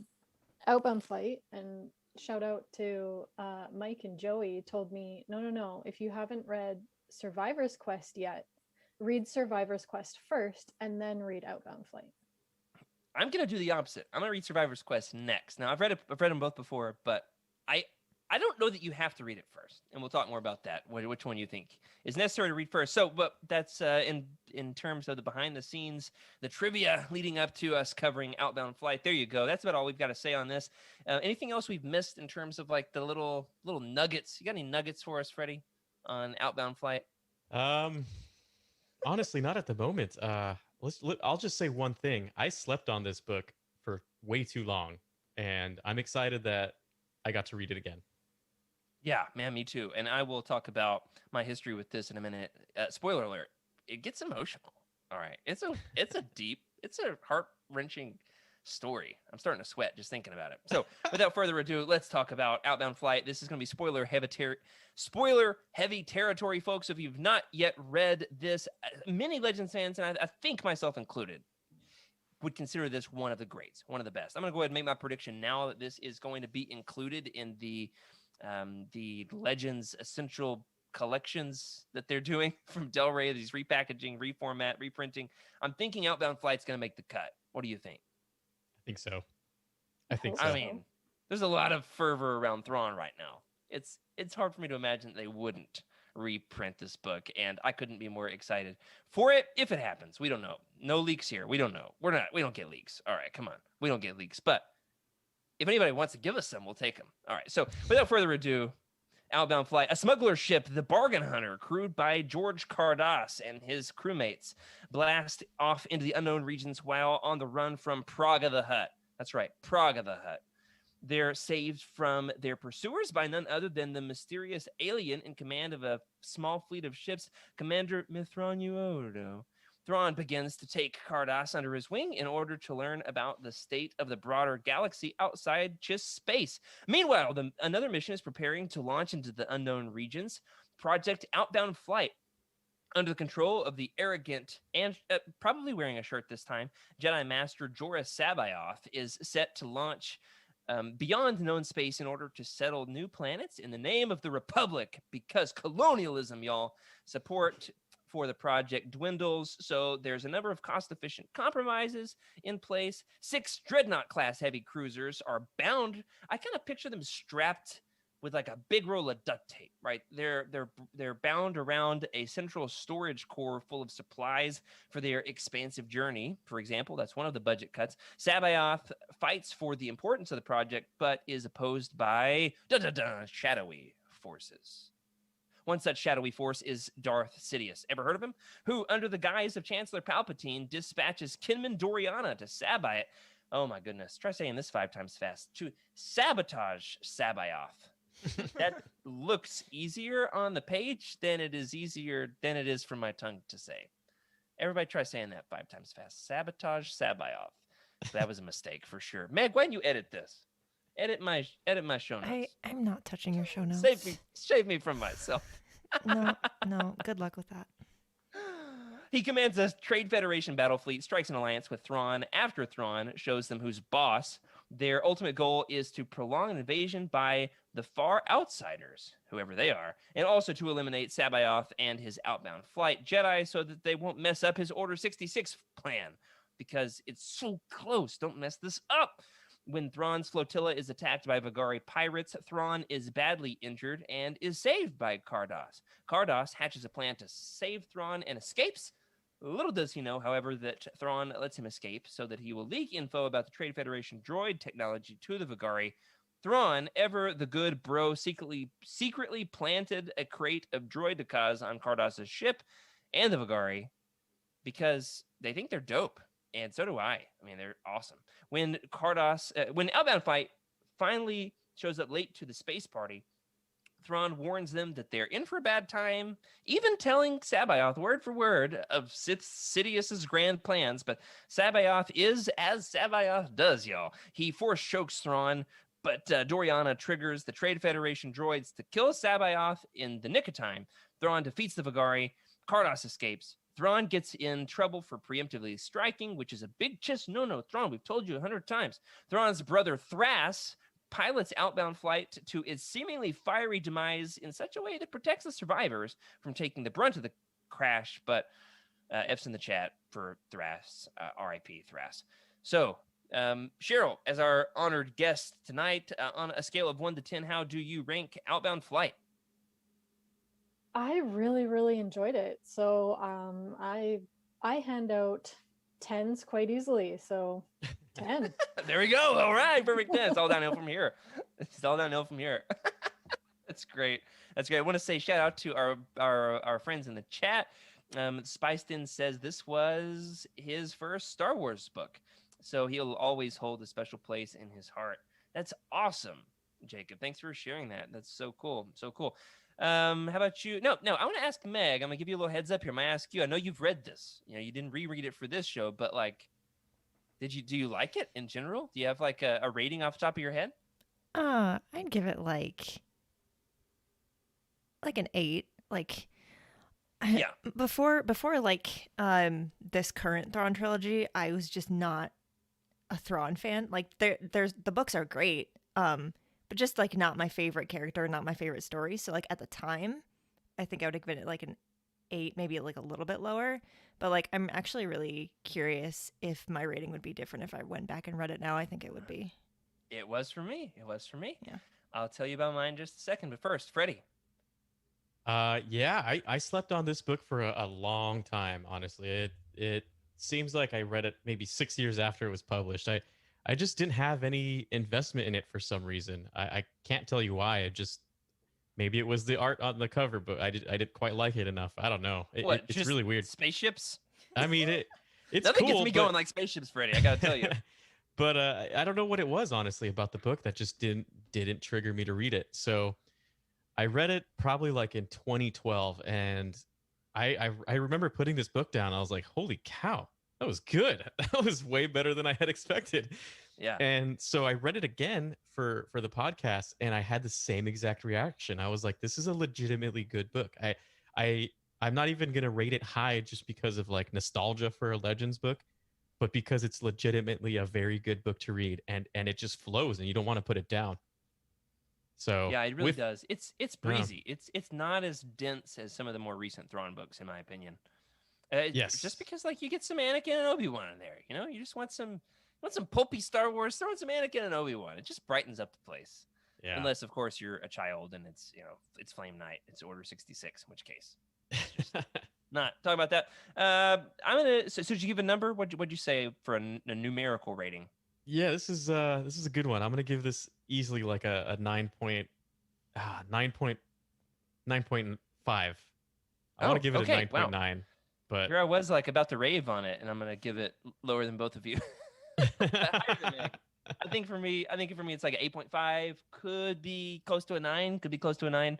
Outbound Flight, and shout out to Mike and Joey told me, no, if you haven't read Survivor's Quest yet, read Survivor's Quest first and then read Outbound Flight. I'm gonna do the opposite. I'm gonna read Survivor's Quest next. Now I've read them both before, but I don't know that you have to read it first, and we'll talk more about that. Which one you think is necessary to read first? So, but that's in terms of the behind the scenes, the trivia leading up to us covering Outbound Flight. There you go. That's about all we've got to say on this. Anything else we've missed in terms of like the little nuggets? You got any nuggets for us, Freddy, on Outbound Flight? Honestly, not at the moment. I'll just say one thing. I slept on this book for way too long, and I'm excited that I got to read it again. Yeah, man, me too. And I will talk about my history with this in a minute. Spoiler alert: it gets emotional. All right, it's a heart-wrenching story. I'm starting to sweat just thinking about it. So, without further ado, let's talk about Outbound Flight. This is going to be spoiler-heavy territory, folks. If you've not yet read this, many Legends fans, and I think myself included, would consider this one of the greats, one of the best. I'm going to go ahead and make my prediction now that this is going to be included in the Legends Essential collections that they're doing from Del Rey, these repackaging, reformat, reprinting. I'm thinking Outbound Flight's going to make the cut. What do you think? I think so. I think so. I mean, there's a lot of fervor around Thrawn right now. It's hard for me to imagine they wouldn't reprint this book, and I couldn't be more excited for it if it happens. We don't know. No leaks here. We don't know. We don't get leaks. All right, come on. We don't get leaks. But if anybody wants to give us some, we'll take them. All right. So without further ado, Outbound Flight, a smuggler ship, the Bargain Hunter, crewed by George Cardos and his crewmates, blast off into the unknown regions while on the run from Praga the Hutt. That's right, Praga the Hutt. They're saved from their pursuers by none other than the mysterious alien in command of a small fleet of ships, Commander Mithranuoto. Thrawn begins to take Cardos under his wing in order to learn about the state of the broader galaxy outside just space. Meanwhile, another mission is preparing to launch into the unknown regions. Project Outbound Flight, under the control of the arrogant and probably wearing a shirt this time, Jedi Master Jorah Sabayoth, is set to launch beyond known space in order to settle new planets in the name of the Republic, because colonialism, y'all. Support for the project dwindles, so there's a number of cost-efficient compromises in place. 6 Dreadnought-class heavy cruisers are bound. I kind of picture them strapped with like a big roll of duct tape, right? They're bound around a central storage core full of supplies for their expansive journey. For example, that's one of the budget cuts. Sabayoth fights for the importance of the project, but is opposed by shadowy forces. One such shadowy force is Darth Sidious. Ever heard of him? Who, under the guise of Chancellor Palpatine, dispatches Kinman Doriana to Sabayoth. Oh my goodness. Try saying this 5 times fast. To sabotage Sabayoth. That looks easier on the page than it is for my tongue to say. Everybody try saying that 5 times fast. Sabotage Sabayoth. That was a mistake for sure. Meg, why don't you edit this? Edit my show notes. I'm not touching your show notes. Save me from myself. No. Good luck with that. He commands a Trade Federation battle fleet, strikes an alliance with Thrawn. After Thrawn shows them who's boss, their ultimate goal is to prolong an invasion by the far outsiders, whoever they are, and also to eliminate Sabayoth and his outbound flight Jedi so that they won't mess up his Order 66 plan, because it's so close. Don't mess this up. When Thrawn's flotilla is attacked by Vagari pirates, Thrawn is badly injured and is saved by Cardos. Cardos hatches a plan to save Thrawn and escapes. Little does he know, however, that Thrawn lets him escape so that he will leak info about the Trade Federation droid technology to the Vagari. Thrawn, ever the good bro, secretly planted a crate of droidicas on Cardos' ship and the Vagari because they think they're dope. And so do I. I mean, they're awesome. When Outbound Flight finally shows up late to the space party, Thrawn warns them that they're in for a bad time, even telling Sabayoth word for word of Sidious's grand plans. But Sabayoth is as Sabayoth does, y'all. He force chokes Thrawn, but Doriana triggers the Trade Federation droids to kill Sabayoth in the nick of time. Thrawn defeats the Vagari. Cardos escapes. Thrawn gets in trouble for preemptively striking, which is a big no. Thrawn, we've told you 100 times. Thrawn's brother Thrash pilots Outbound Flight to its seemingly fiery demise in such a way that protects the survivors from taking the brunt of the crash. But F's in the chat for Thrash, R.I.P. Thrash. So, Cheryl, as our honored guest tonight, on a scale of 1 to 10, how do you rank Outbound Flight? I really, really enjoyed it. So I hand out 10s quite easily. So 10. There we go. All right, perfect 10. It's all downhill from here. That's great. I want to say shout out to our friends in the chat. Spiced says this was his first Star Wars book, so he'll always hold a special place in his heart. That's awesome, Jacob. Thanks for sharing that. That's so cool. How about you? No, I want to ask Meg. I'm gonna give you a little heads up here. I'm gonna ask you. I know you've read this. You didn't reread it for this show, but like, do you like it in general? Do you have like a rating off the top of your head? I'd give it like an 8. Like, yeah. Before like this current Thrawn trilogy, I was just not a Thrawn fan. Like, there's the books are great. But just like not my favorite character, not my favorite story. So like at the time, I think I would have given it like an 8, maybe like a little bit lower. But like I'm actually really curious if my rating would be different if I went back and read it now. I think it would be. It was for me. Yeah. I'll tell you about mine in just a second. But first, Freddy. Yeah, I slept on this book for a long time, honestly. It seems like I read it maybe 6 years after it was published. I just didn't have any investment in it for some reason. I can't tell you why. Maybe it was the art on the cover, but I didn't quite like it enough. I don't know. It's really weird. Spaceships? I mean, it's Nothing cool, gets me going like spaceships, Freddy. I gotta tell you. But I don't know what it was, honestly, about the book that just didn't trigger me to read it. So I read it probably like in 2012, and I remember putting this book down. I was like, holy cow, that was good. That was way better than I had expected. Yeah. And so I read it again for the podcast, and I had the same exact reaction. I was like, this is a legitimately good book. I I'm not even gonna rate it high just because of like nostalgia for a Legends book, but because it's legitimately a very good book to read, and it just flows and you don't want to put it down. So Yeah, it really does. It's yeah. breezy. It's not as dense as some of the more recent Thrawn books, in my opinion. Yes. Just because like you get some Anakin and Obi-Wan in there, you just want some pulpy Star Wars, throw in some Anakin and Obi-Wan. It just brightens up the place. Yeah. Unless of course you're a child and it's it's Flame Knight, it's Order 66, in which case not talking about that. I'm gonna. So did you give a number? What'd you say for a numerical rating? Yeah, this is a good one. I'm gonna give this easily like a 9.5. I want to give it okay. a 9.9, but Here I was like about to rave on it, and I'm gonna give it lower than both of you. Higher than me. I think for me, it's like an 8.5. Could be close to a 9. Could be close to a 9.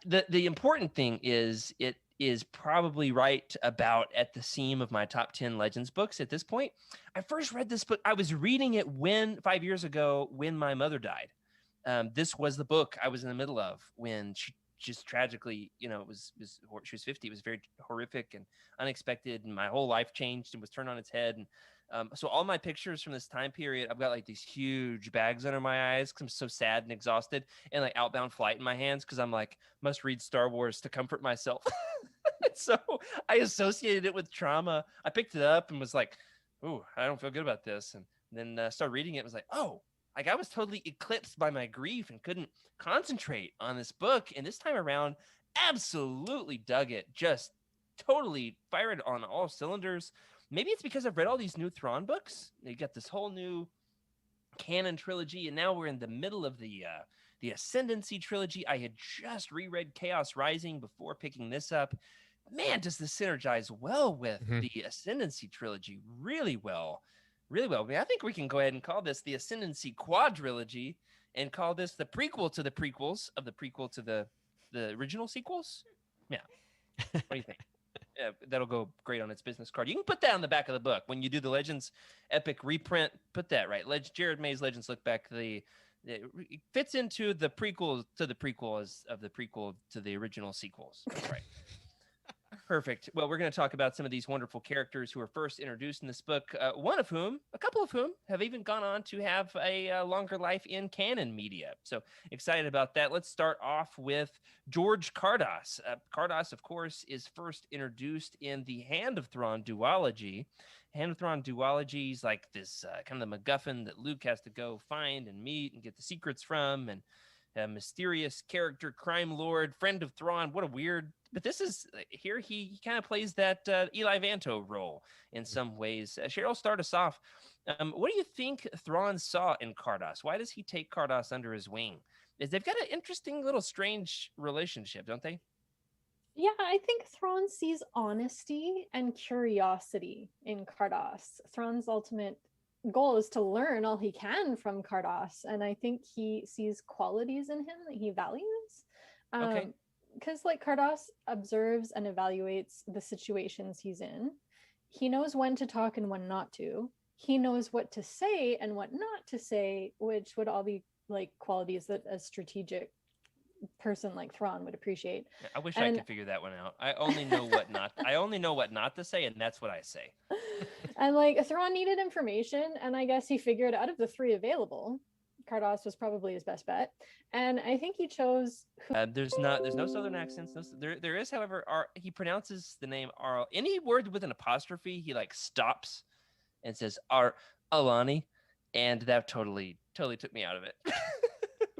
The important thing is it is probably right about at the seam of my top 10 Legends books at this point. I first read this book. I was reading it 5 years ago when my mother died. This was the book I was in the middle of when she just tragically, she was 50. It was very horrific and unexpected, and my whole life changed and was turned on its head. And so all my pictures from this time period, I've got like these huge bags under my eyes because I'm so sad and exhausted, and like Outbound Flight in my hands because I'm like, must read Star Wars to comfort myself. So I associated it with trauma. I picked it up and was like, ooh, I don't feel good about this. And then started reading it and was like, oh, like I was totally eclipsed by my grief and couldn't concentrate on this book. And this time around, absolutely dug it. Just totally fired on all cylinders. Maybe it's because I've read all these new Thrawn books. You got this whole new canon trilogy, and now we're in the middle of the Ascendancy trilogy. I had just reread Chaos Rising before picking this up. Man, does this synergize well with the Ascendancy trilogy? Really well. Really well. I mean, I think we can go ahead and call this the Ascendancy quadrilogy and call this the prequel to the prequels of the prequel to the original sequels. Yeah. What do you think? Yeah, that'll go great on its business card. You can put that on the back of the book when you do the Legends Epic reprint. Put that right. Jared May's Legends Lookback. It fits into the prequel to the prequel of the prequel to the original sequels. That's right. Perfect. Well, we're going to talk about some of these wonderful characters who were first introduced in this book. A couple of whom have even gone on to have a longer life in canon media. So excited about that. Let's start off with George Cardos. Cardos, of course, is first introduced in the Hand of Thrawn duology. Hand of Thrawn duology is like this kind of the MacGuffin that Luke has to go find and meet and get the secrets from, and a mysterious character, crime lord, friend of Thrawn. What a weird. But this is here. He kind of plays that Eli Vanto role in some ways. Cheryl, start us off. What do you think Thrawn saw in Cardos? Why does he take Cardos under his wing? They've got an interesting little strange relationship, don't they? Yeah, I think Thrawn sees honesty and curiosity in Cardos. Thrawn's ultimate goal is to learn all he can from Cardos, and I think he sees qualities in him that he values. Okay. Because like Cardos observes and evaluates the situations he's in. He knows when to talk and when not to. He knows what to say and what not to say, which would all be like qualities that a strategic person like Thrawn would appreciate. I wish I could figure that one out. I only know what not to say, and that's what I say. And like Thrawn needed information, and I guess he figured out of the three available, Cardos was probably his best bet, and I think he chose. There's no southern accents. There is, however, he pronounces the name Arl. Any word with an apostrophe, he like stops and says Arelani, and that totally took me out of it.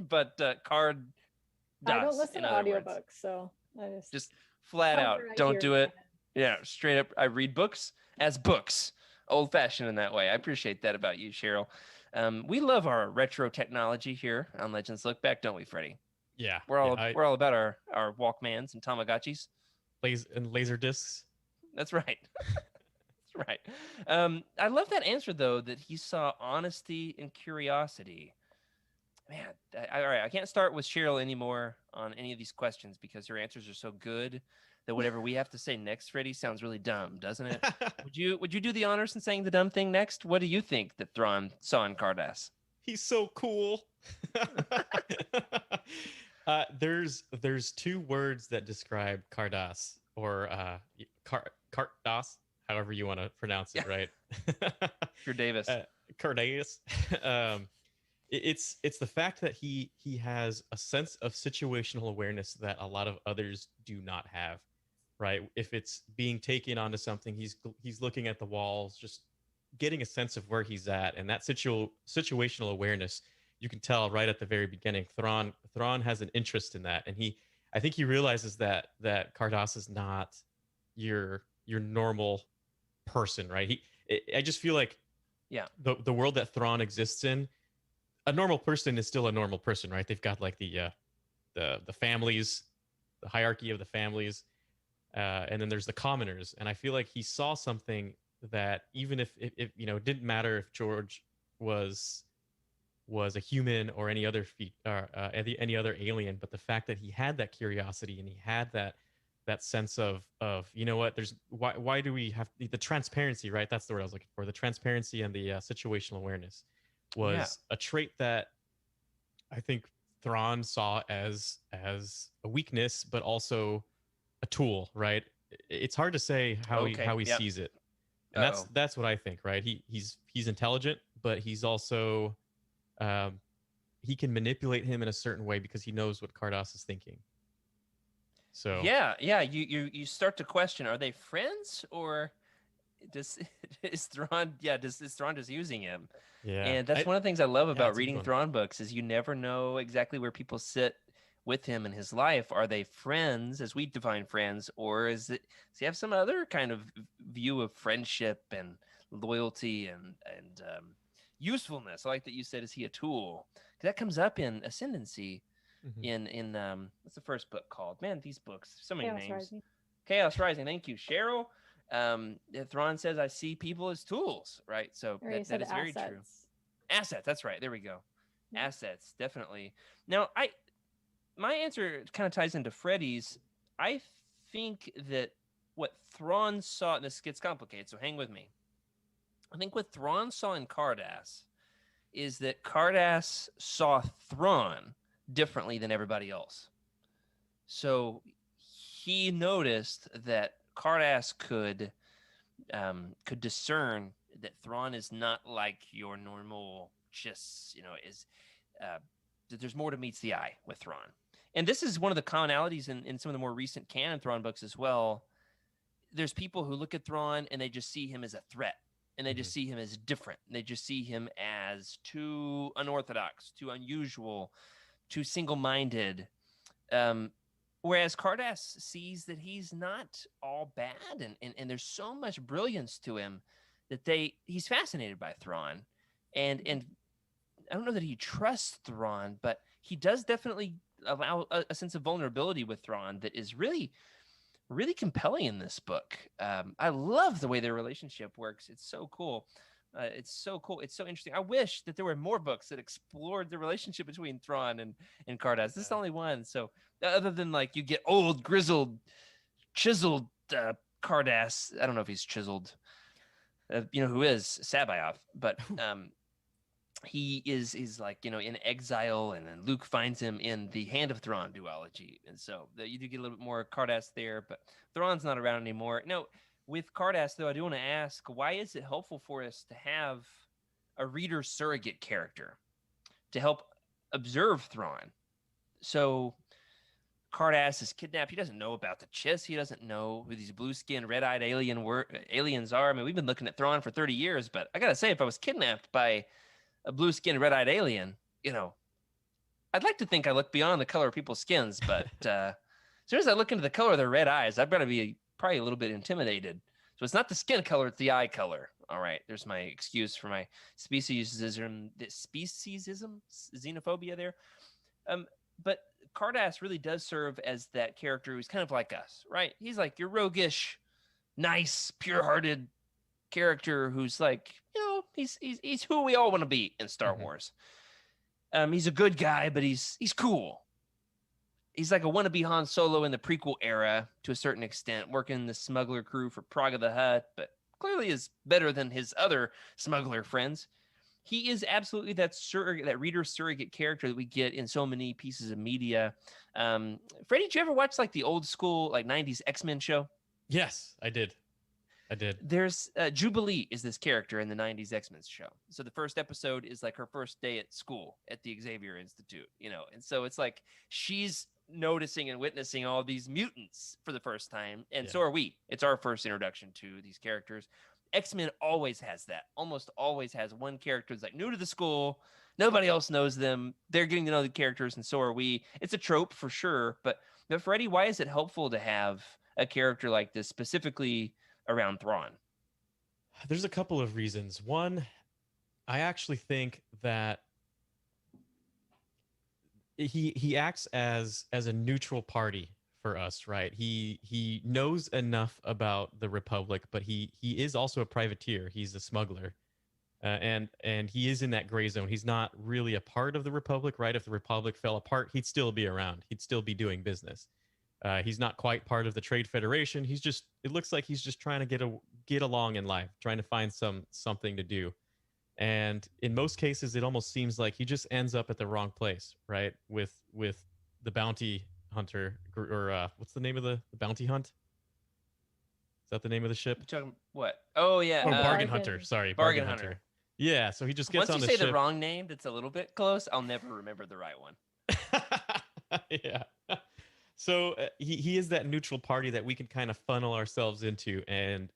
But Card. I don't listen to audiobooks, so I just flat out don't do it. Yeah, straight up. I read books as books, old fashioned in that way. I appreciate that about you, Cheryl. We love our retro technology here on Legends Look Back, don't we, Freddy? Yeah, we're all about our Walkmans and Tamagotchis, and laser discs. That's right. That's Right. I love that answer though, that he saw honesty and curiosity. Man, all right. I can't start with Cheryl anymore on any of these questions because her answers are so good that whatever we have to say next, Freddy, sounds really dumb, doesn't it? Would you do the honors in saying the dumb thing next? What do you think that Thrawn saw in Cardass? He's so cool. There's two words that describe Cardass, or Cardass, however you want to pronounce it, right? You're Davis. Cardass. It's the fact that he has a sense of situational awareness that a lot of others do not have, right? If it's being taken onto something, he's looking at the walls, just getting a sense of where he's at, and that situational awareness, you can tell right at the very beginning. Thrawn has an interest in that, and I think he realizes that Cardass is not your normal person, right? I just feel like, yeah, the world that Thrawn exists in, a normal person is still a normal person, right? They've got like the families, the hierarchy of the families, and then there's the commoners, and I feel like he saw something that even if it didn't matter if George was a human or any other any other alien, but the fact that he had that curiosity and he had that sense of there's why do we have the transparency, right? That's the word I was looking for. The transparency and the situational awareness was a trait that I think Thrawn saw as a weakness, but also a tool, right? It's hard to say how he sees it. And that's what I think, right? He's intelligent, but he's also he can manipulate him in a certain way because he knows what Cardass is thinking. So you start to question: are they friends, or is Thrawn just using him? Yeah, and that's one of the things I love about reading Thrawn books is you never know exactly where people sit with him in his life. Are they friends as we define friends, or does he have some other kind of view of friendship and loyalty and usefulness? I like that you said, is he a tool? Because that comes up in Ascendancy. In what's the first book called? Man, these books, so many names. Rising. Chaos Rising. Thank you, Cheryl. Thrawn says, I see people as tools, right? So that is very true. Assets, that's right. There we go. Yeah. Assets, definitely. Now, my answer kind of ties into Freddy's. I think that what Thrawn saw, and this gets complicated, so hang with me. I think what Thrawn saw in Cardass is that Cardass saw Thrawn differently than everybody else. So he noticed that Cardass could discern that Thrawn is not like your normal, just that there's more to meets the eye with Thrawn. And this is one of the commonalities in some of the more recent canon Thrawn books as well. There's people who look at Thrawn and they just see him as a threat, and they just see him as different. They just see him as too unorthodox, too unusual, too single-minded. Whereas Cardass sees that he's not all bad, and there's so much brilliance to him that he's fascinated by Thrawn. And I don't know that he trusts Thrawn, but he does definitely allow a sense of vulnerability with Thrawn that is really, really compelling in this book. I love the way their relationship works. It's so cool. It's so cool. It's so interesting. I wish that there were more books that explored the relationship between Thrawn and Cardass. This is the only one. So other than like you get old, grizzled, chiseled Cardass. I don't know if he's chiseled. Who is Sabayoth, but he is like, in exile, and then Luke finds him in the Hand of Thrawn duology. And so you do get a little bit more Cardass there, but Thrawn's not around anymore. No, with Cardass, though, I do want to ask, why is it helpful for us to have a reader surrogate character to help observe Thrawn? So Cardass is kidnapped. He doesn't know about the Chiss. He doesn't know who these blue-skinned, red-eyed aliens are. I mean, we've been looking at Thrawn for 30 years, but I got to say, if I was kidnapped by a blue-skinned, red-eyed alien, I'd like to think I look beyond the color of people's skins, but as soon as I look into the color of their red eyes, I've got to be probably a little bit intimidated. So it's not the skin color, it's the eye color. All right, there's my excuse for my speciesism, xenophobia there. But Cardass really does serve as that character who's kind of like us, right? He's like your roguish, nice, pure-hearted character who's like, he's who we all want to be in Star Wars. He's a good guy, but he's cool. He's like a wannabe Han Solo in the prequel era to a certain extent, working the smuggler crew for Praga the Hutt, but clearly is better than his other smuggler friends. He is absolutely that reader surrogate character that we get in so many pieces of media. Freddy, did you ever watch like the old school like 90s X-Men show? Yes, I did. There's Jubilee is this character in the 90s X-Men show. So the first episode is like her first day at school at the Xavier Institute, and so it's like she's noticing and witnessing all these mutants for the first time, and so are we. It's our first introduction to these characters. X-Men always has that, almost always has one character that's like new to the school, nobody else knows them, they're getting to know the characters, and so are we. It's a trope for sure, but Freddie, why is it helpful to have a character like this specifically around Thrawn? There's a couple of reasons. One, I actually think that he acts as a neutral party for us, right? He knows enough about the Republic, but he is also a privateer. He's a smuggler, and he is in that gray zone. He's not really a part of the Republic, right? If the Republic fell apart, he'd still be around. He'd still be doing business. He's not quite part of the Trade Federation. It looks like he's just trying to get along in life, trying to find something to do. And in most cases, it almost seems like he just ends up at the wrong place, right? With the bounty hunter, or what's the name of the bounty hunt? Is that the name of the ship? You're talking what? Oh yeah, bargain hunter. Sorry, bargain hunter. Yeah, so he just gets on the ship. Once you say the wrong name, that's a little bit close. I'll never remember the right one. Yeah. So he is that neutral party that we can kind of funnel ourselves into, and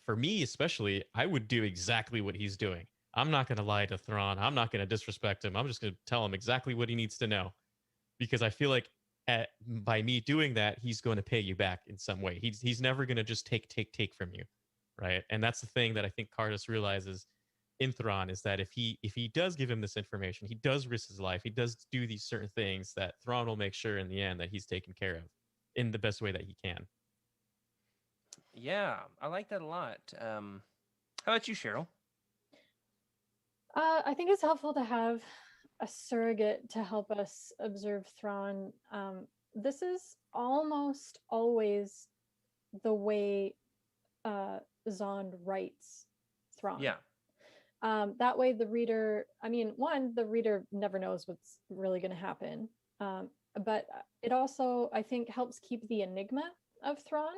for me especially, I would do exactly what he's doing. I'm not going to lie to Thrawn. I'm not going to disrespect him. I'm just going to tell him exactly what he needs to know, because I feel like by me doing that, he's going to pay you back in some way. He's never going to just take from you, right? And that's the thing that I think Cardos realizes in Thrawn, is that if he does give him this information, he does risk his life, he does do these certain things, that Thrawn will make sure in the end that he's taken care of in the best way that he can. Yeah, I like that a lot. How about you, Cheryl? I think it's helpful to have a surrogate to help us observe Thrawn. This is almost always the way Zond writes Thrawn. Yeah. That way the reader, the reader never knows what's really going to happen. But it also, I think, helps keep the enigma of Thrawn.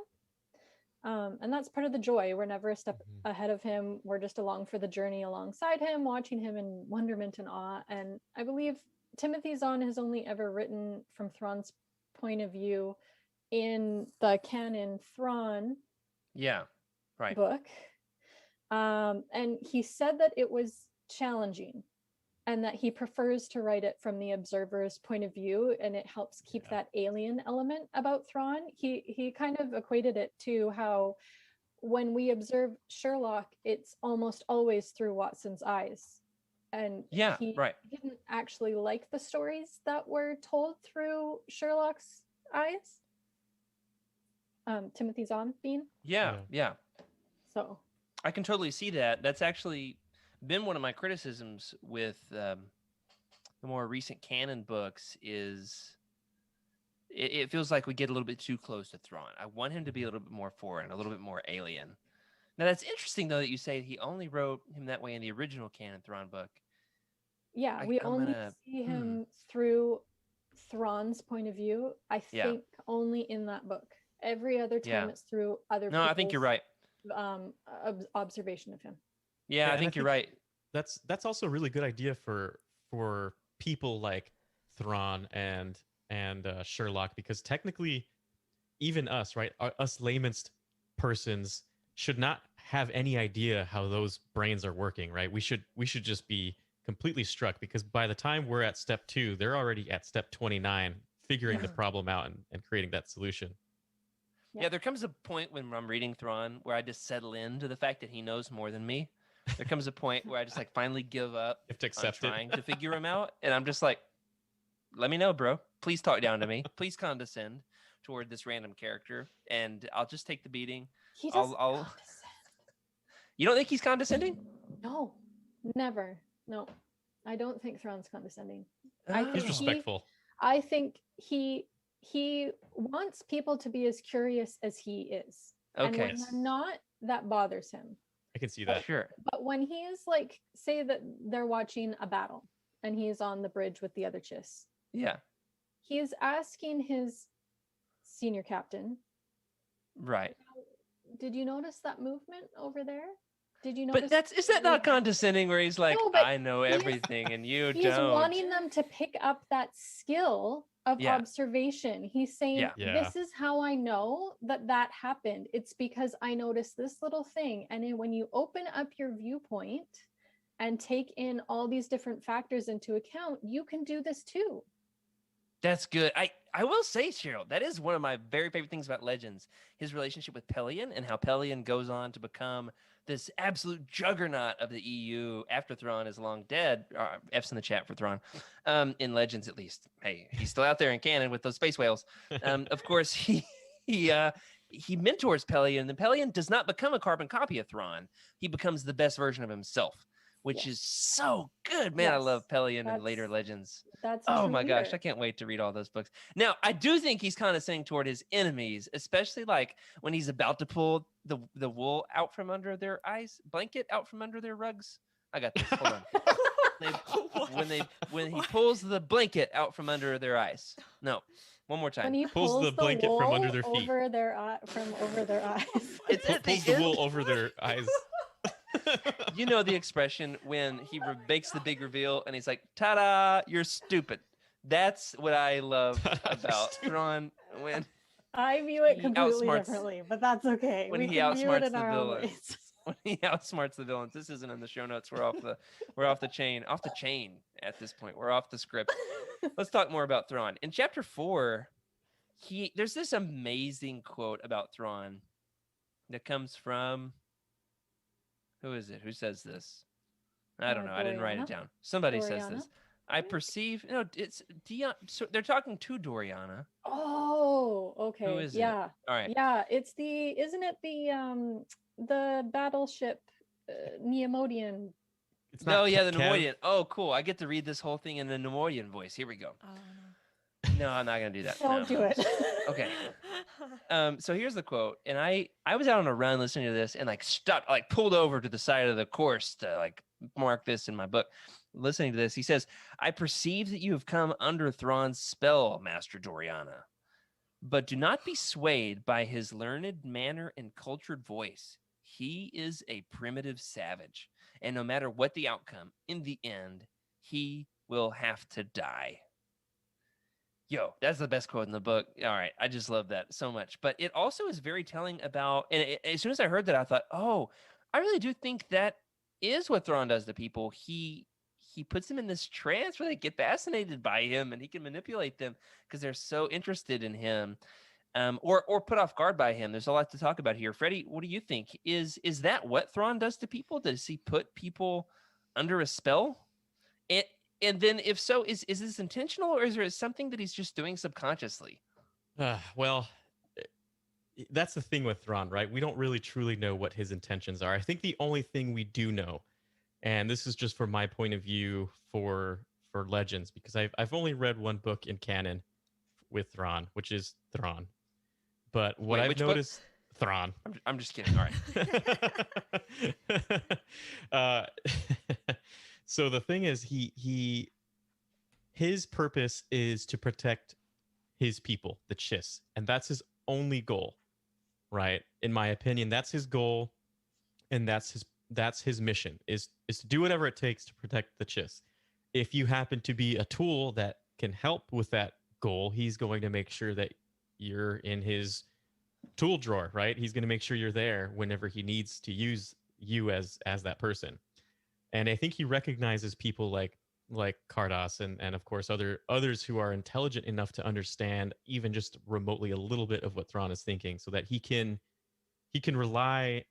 And that's part of the joy. We're never a step ahead of him. We're just along for the journey alongside him, watching him in wonderment and awe. And I believe Timothy Zahn has only ever written from Thrawn's point of view in the canon Thrawn book. And he said that it was challenging and that he prefers to write it from the observer's point of view, and it helps keep that alien element about Thrawn. He kind of equated it to how when we observe Sherlock, it's almost always through Watson's eyes. And he didn't actually like the stories that were told through Sherlock's eyes. Timothy Zahn being. Yeah. So I can totally see that. That's actually been one of my criticisms with the more recent canon books. Is it feels like we get a little bit too close to Thrawn. I want him to be a little bit more foreign, a little bit more alien. Now that's interesting though that you say he only wrote him that way in the original canon Thrawn book. Yeah, we only see him through Thrawn's point of view. I think only in that book. Every other time it's through other. No, I think you're right. Observation of him. Yeah, I think you're right. That's also a really good idea for people like Thrawn and Sherlock, because technically, even us, right, us layman's persons should not have any idea how those brains are working, right? We should just be completely struck, because by the time we're at step 2, they're already at step 29, figuring the problem out and creating that solution. Yeah, there comes a point when I'm reading Thrawn where I just settle into the fact that he knows more than me. There comes a point where I just like finally give up you have to accept on trying to figure him out, and I'm just like, let me know, bro. Please talk down to me. Please condescend toward this random character, and I'll just take the beating. He doesn't I'll You don't think he's condescending? No, never. No, I don't think Thrawn's condescending. He's respectful. I think he wants people to be as curious as he is. And Okay. when they're not, that bothers him. I can see that. Sure. But when he is like, say that they're watching a battle and he's on the bridge with the other Chiss, Yeah. he is asking his senior captain, Right. did you notice that movement over there? Did you notice? But is that not condescending where he's like, No, but I know everything and you he's don't? wanting them to pick up that skill of Yeah. observation. He's saying, Yeah. Yeah. this is how I know that happened. It's because I noticed this little thing. And then when you open up your viewpoint and take in all these different factors into account, you can do this too. That's good. I will say, Cheryl, that is one of my very favorite things about Legends, his relationship with Pelion and how Pelion goes on to become this absolute juggernaut of the EU after Thrawn is long dead. F's in the chat for Thrawn, in Legends at least. Hey, he's still out there in canon with those space whales. Of course, he mentors Pelion, and then Pelion does not become a carbon copy of Thrawn. He becomes the best version of himself, which Yes. is so good. Man, I Yes, love Pelion and that's- later Legends. That's Oh true my gosh, leader. I can't wait to read all those books. Now, I do think he's condescending toward his enemies, especially like when he's about to pull the wool out from under their eyes, blanket out from under their rugs. I got this. Hold on. When he pulls the blanket out from under their eyes. No, one more When time. he Pulls pulls the blanket from under their feet. over their from over their eyes. It's at the Pulls the end. wool over their eyes. You know the expression when he makes the big reveal and he's like, "Ta-da! You're stupid." That's what I love about Thrawn when I view it He completely outsmarts- differently, but that's okay. when We he can view it outsmarts in the our own villain. ways. when he outsmarts the villains. This isn't in the show notes. We're off the chain at this point. We're off the script. Let's talk more about Thrawn. In chapter 4, there's this amazing quote about Thrawn that comes from, who is it? Who says this? I don't know. I didn't write it Doriana? down. Somebody says Doriana? this. I perceive, no, it's Dion. So they're talking to Doriana. Oh, okay. is it? Yeah. All right. Yeah, isn't it the battleship Neomodian? It's No, yeah, the Kev. Nemoidian. Oh, cool. I get to read this whole thing in the Nemoidian voice. Here we go. Oh, No, I'm not gonna do that. Don't No. do it. Okay. no. So here's the quote, and I was out on a run listening to this, and like stopped, like pulled over to the side of the course to like mark this in my book. Listening to this, he says, "I perceive that you have come under Thrawn's spell, Master Doriana, but do not be swayed by his learned manner and cultured voice. He is a primitive savage, and no matter what the outcome, in the end, he will have to die." Yo, that's the best quote in the book. All right, I just love that so much. But it also is very telling about, and as soon as I heard that, I thought, oh, I really do think that is what Thrawn does to people. He puts them in this trance where they get fascinated by him, and he can manipulate them because they're so interested in him, or put off guard by him. There's a lot to talk about here. Freddie, what do you think? Is that what Thrawn does to people? Does he put people under a spell? And then, if so, is this intentional, or is there something that he's just doing subconsciously? Well, that's the thing with Thrawn, right? We don't really truly know what his intentions are. I think the only thing we do know, and this is just from my point of view for Legends, because I've only read one book in canon with Thrawn, which is Thrawn. But what Wait, I've which book? noticed, Thrawn. I'm just kidding. All right. So the thing is, his purpose is to protect his people, the Chiss, and that's his only goal, right? In my opinion, that's his goal, and that's his mission is to do whatever it takes to protect the Chiss. If you happen to be a tool that can help with that goal, he's going to make sure that you're in his tool drawer, right? He's going to make sure you're there whenever he needs to use you as that person. And I think he recognizes people like Cardos and of course others who are intelligent enough to understand even just remotely a little bit of what Thrawn is thinking, so that he can rely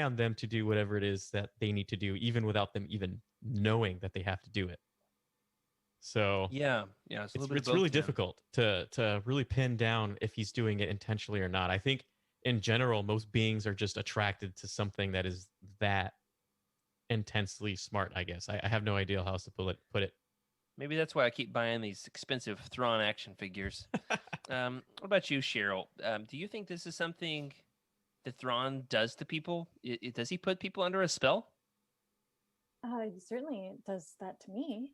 on them to do whatever it is that they need to do, even without them even knowing that they have to do it. So Yeah, it's a little bit of it's really both, yeah. difficult to really pin down if he's doing it intentionally or not. I think in general, most beings are just attracted to something that is that intensely smart, I guess. I have no idea how else to put it. Maybe that's why I keep buying these expensive Thrawn action figures. What about you, Cheryl? Do you think this is something that Thrawn does to people? Does he put people under a spell? He certainly does that to me.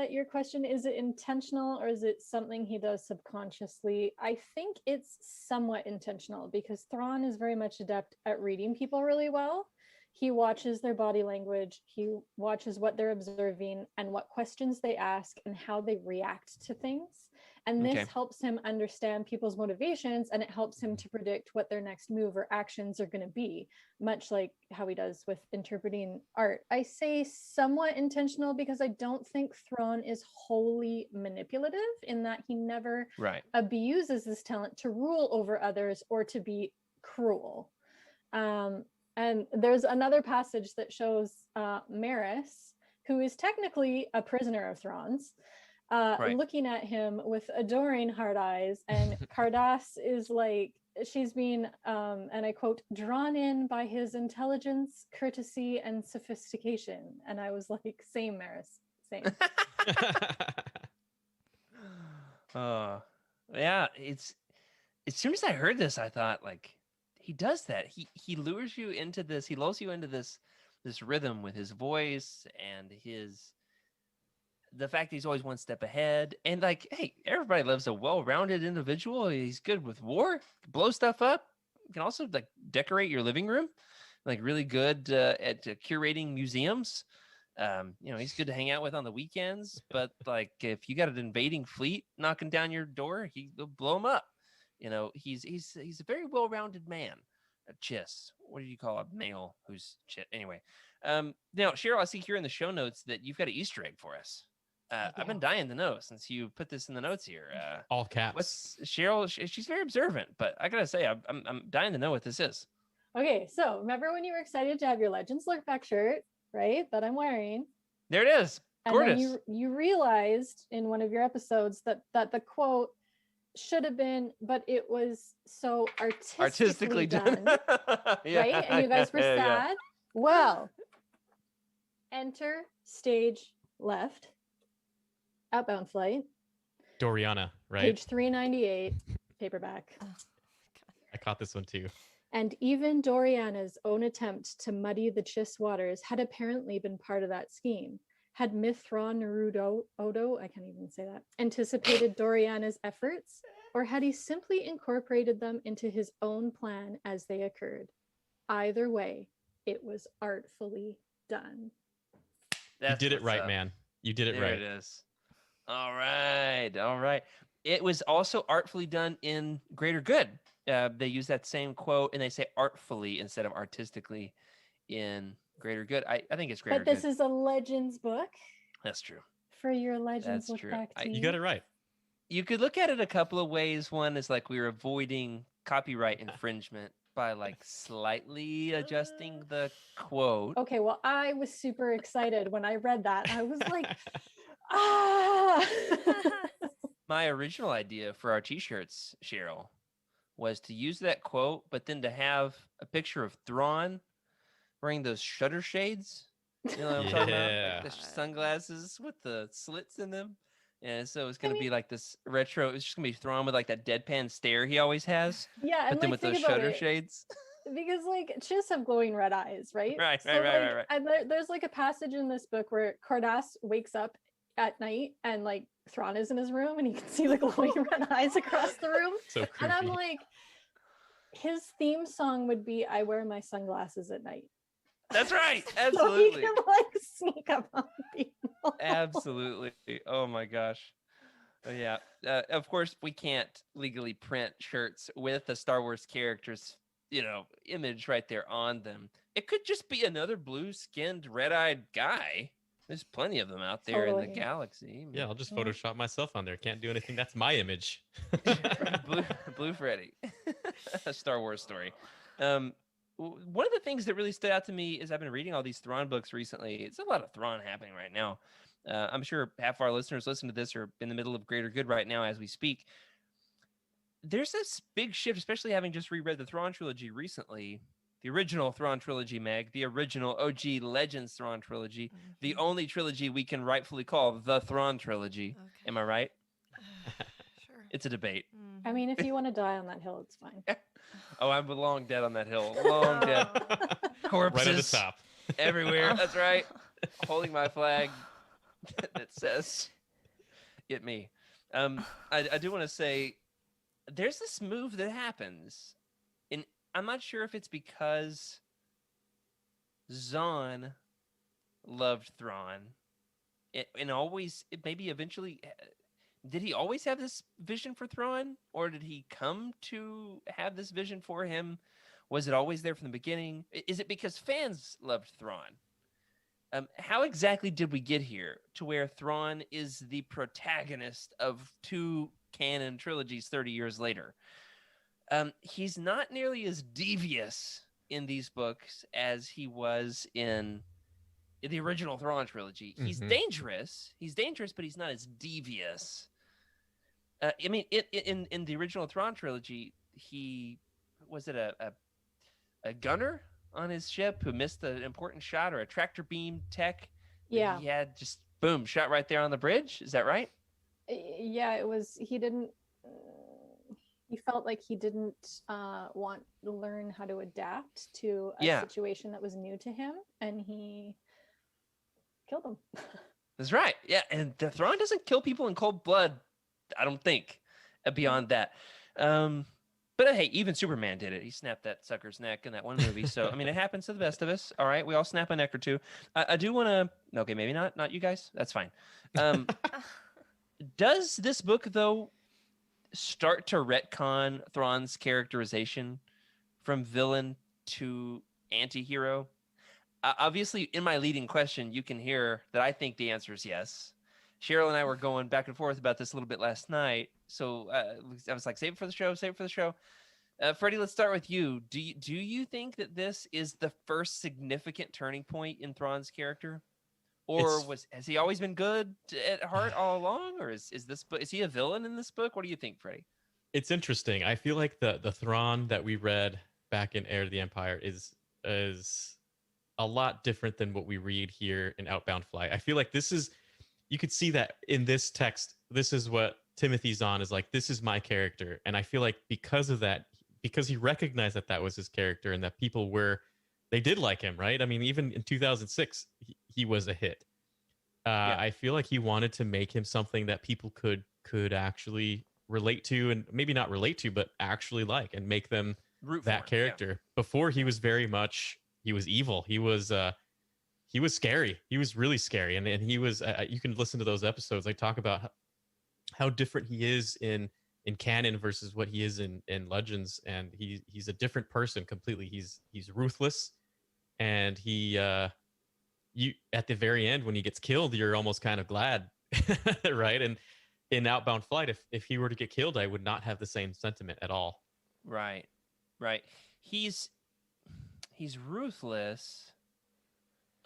Your question, is it intentional or is it something he does subconsciously? I think it's somewhat intentional because Thrawn is very much adept at reading people really well. He watches their body language, he watches what they're observing and what questions they ask and how they react to things. And this helps him understand people's motivations, and it helps him to predict what their next move or actions are going to be, much like how he does with interpreting art. I say somewhat intentional because I don't think Thrawn is wholly manipulative in that he never abuses this talent to rule over others or to be cruel. And there's another passage that shows Maris, who is technically a prisoner of Thrawn's, looking at him with adoring hard eyes, and Cardos is like, she's being, and I quote, drawn in by his intelligence, courtesy, and sophistication. And I was like, same, Maris, same. Yeah, it's as soon as I heard this, I thought, like, he does that. He lures you into this. He lulls you into this rhythm with his voice and the fact that he's always one step ahead. And like, hey, everybody loves a well-rounded individual. He's good with war, blow stuff up. You can also like decorate your living room, like really good at curating museums. He's good to hang out with on the weekends. But like, if you got an invading fleet knocking down your door, he'll blow them up. He's a very well-rounded man. A chiss. What do you call a male who's chit? Anyway, now Cheryl, I see here in the show notes that you've got an Easter egg for us. I've been dying to know since you put this in the notes here. All caps. What's Cheryl? She's very observant, but I gotta say, I'm dying to know what this is. Okay, so remember when you were excited to have your Legends Lookback shirt, right? That I'm wearing. There it is. Gorgeous. And then you realized in one of your episodes that the quote should have been, but it was so artistically done. Right? And you guys were sad. Yeah. Well, enter stage left. Outbound Flight. Doriana, right? Page 398, paperback. I caught this one too. And even Doriana's own attempt to muddy the Chiss waters had apparently been part of that scheme. Had Thrawn Odo, I can't even say that, anticipated Doriana's efforts, or had he simply incorporated them into his own plan as they occurred? Either way, it was artfully done. You did it right, man. You did it right. There it is. All right. It was also artfully done in Greater Good. They use that same quote, and they say artfully instead of artistically in Greater Good. I think it's Greater Good. But this is a Legends book. That's true. For your Legends Lookback team. You got it right. You could look at it a couple of ways. One is like we're avoiding copyright infringement by like slightly adjusting the quote. Okay, well, I was super excited when I read that. I was like, ah! My original idea for our t-shirts, Cheryl, was to use that quote, but then to have a picture of Thrawn wearing those shutter shades. You know what I'm talking about? Like the sunglasses with the slits in them. And so it's going to be like this retro. It's just going to be Thrawn with like that deadpan stare he always has. Yeah. But then with those shutter shades. Because like Chiss have glowing red eyes, right? Right. And there's like a passage in this book where Cardos wakes up at night and like Thrawn is in his room and he can see the glowing red eyes across the room. So creepy. And I'm like, his theme song would be "I wear my sunglasses at night." That's right. Absolutely. So he can like sneak up on people. Absolutely. Oh my gosh. Yeah. Of course, we can't legally print shirts with the Star Wars characters, image right there on them. It could just be another blue-skinned, red-eyed guy. There's plenty of them out there in the galaxy. Yeah, I'll just Photoshop myself on there. Can't do anything. That's my image. Blue Freddy. A Star Wars story. One of the things that really stood out to me is I've been reading all these Thrawn books recently. It's a lot of Thrawn happening right now. I'm sure half our listeners listen to this are in the middle of Greater Good right now as we speak. there's this big shift, especially having just reread the Thrawn trilogy recently. The original Thrawn trilogy, Meg, the original OG Legends Thrawn trilogy, the only trilogy we can rightfully call the Thrawn trilogy. Okay. Am I right? Sure. It's a debate. I mean, if you want to die on that hill, it's fine. Oh, I'm long dead on that hill. Long dead. Corpses Right at the top. everywhere. That's right. Holding my flag that says "It me." I do want to say there's this move that happens, and I'm not sure if it's because Zahn loved Thrawn, and always maybe eventually. Did he always have this vision for Thrawn, or did he come to have this vision for him? Was it always there from the beginning? Is it because fans loved Thrawn? How exactly did we get here to where Thrawn is the protagonist of two canon trilogies 30 years later? He's not nearly as devious in these books as he was in the original Thrawn trilogy. He's dangerous. He's dangerous, but he's not as devious. I mean, in the original Thrawn trilogy, he was it a gunner on his ship who missed an important shot, or a tractor beam tech? That Yeah. he had just boom shot right there on the bridge. Is that right? Yeah, it was. He didn't. He felt like he didn't want to learn how to adapt to a situation that was new to him, and he killed him. That's right. Yeah, and the Thrawn doesn't kill people in cold blood. I don't think beyond that. But hey, even Superman did it. He snapped that sucker's neck in that one movie. So, I mean, it happens to the best of us. All right. We all snap a neck or two. I do want to, okay, maybe not you guys. That's fine. Does this book, though, start to retcon Thrawn's characterization from villain to anti-hero? Obviously, in my leading question, you can hear that I think the answer is yes. Cheryl and I were going back and forth about this a little bit last night. So I was like, save it for the show, save it for the show. Freddy, let's start with you. Do you think that this is the first significant turning point in Thrawn's character? Or has he always been good at heart all along? Or is he a villain in this book? What do you think, Freddy? It's interesting. I feel like the Thrawn that we read back in Heir to the Empire is a lot different than what we read here in Outbound Flight. I feel like you could see that in this text. This is what Timothy Zahn is like. This is my character. And I feel like because of that, because he recognized that was his character and that people they did like him, right? I mean, even in 2006, he was a hit. I feel like he wanted to make him something that people could actually relate to, and maybe not relate to, but actually like, and make them root that character. Yeah. Before he was he was evil. He was scary. He was really scary. And he was, you can listen to those episodes. I talk about how different he is in canon versus what he is in Legends. And he's a different person completely. He's ruthless. And you at the very end, when he gets killed, you're almost kind of glad, right? And in Outbound Flight, if he were to get killed, I would not have the same sentiment at all. Right. He's ruthless.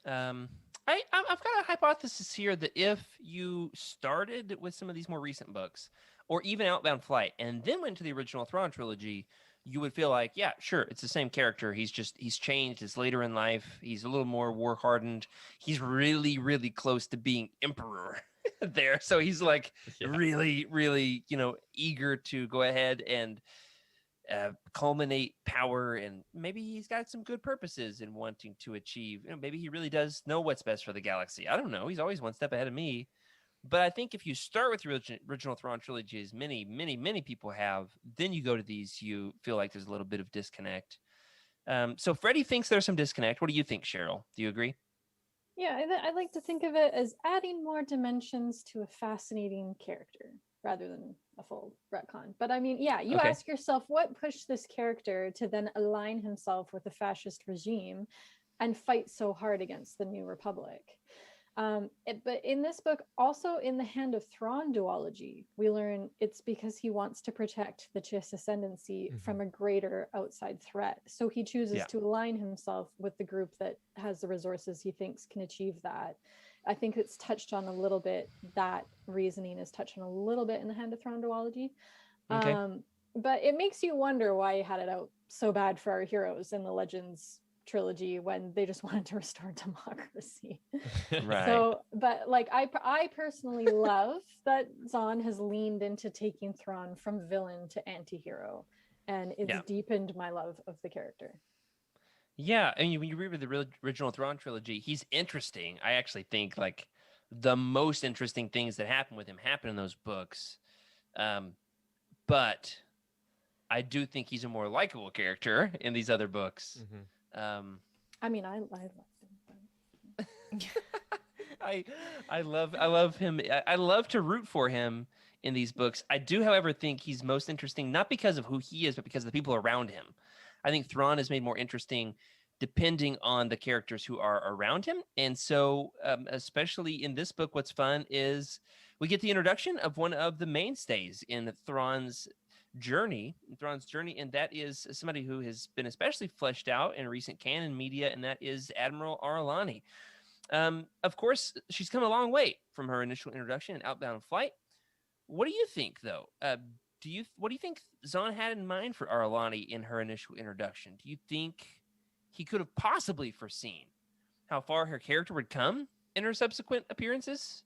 I've got a hypothesis here that if you started with some of these more recent books, or even Outbound Flight, and then went to the original Thrawn trilogy, you would feel like, yeah, sure, it's the same character. He's changed. It's later in life. He's a little more war hardened. He's really, really close to being emperor there. So he's like really, really, eager to go ahead and culminate power, and maybe he's got some good purposes in wanting to achieve. Maybe he really does know what's best for the galaxy. I don't know. He's always one step ahead of me. But I think if you start with the original Thrawn trilogy, as many, many, many people have, then you go to these, you feel like there's a little bit of disconnect. So Freddy thinks there's some disconnect. What do you think, Cheryl? Do you agree? Yeah, I like to think of it as adding more dimensions to a fascinating character rather than a full retcon. But I mean, yeah, you ask yourself, what pushed this character to then align himself with the fascist regime and fight so hard against the New Republic? But in this book, also in the Hand of Thrawn duology, we learn it's because he wants to protect the Chiss ascendancy from a greater outside threat. So he chooses to align himself with the group that has the resources he thinks can achieve that. I think it's touched on a little bit. That reasoning is touched on a little bit in the Hand of Thrawn duology. but it makes you wonder why he had it out so bad for our heroes in the Legends trilogy when they just wanted to restore democracy. Right. So, but like I personally love that Zahn has leaned into taking Thrawn from villain to anti-hero, and it's Yeah. deepened my love of the character. Yeah, and when you read the original Thrawn trilogy, he's interesting. I actually think like the most interesting things that happen with him happen in those books. But I do think he's a more likable character in these other books. I mean, I love him. I love him. I love to root for him in these books. I do, however, think he's most interesting not because of who he is, but because of the people around him. I think Thrawn is made more interesting depending on the characters who are around him. And so, especially in this book, what's fun is we get the introduction of one of the mainstays in Thrawn's journey, and that is somebody who has been especially fleshed out in recent canon media, and that is Admiral Arelani. Of course, she's come a long way from her initial introduction in Outbound Flight. What do you think, though? What do you think Zahn had in mind for Arelani in her initial introduction? Do you think he could have possibly foreseen how far her character would come in her subsequent appearances?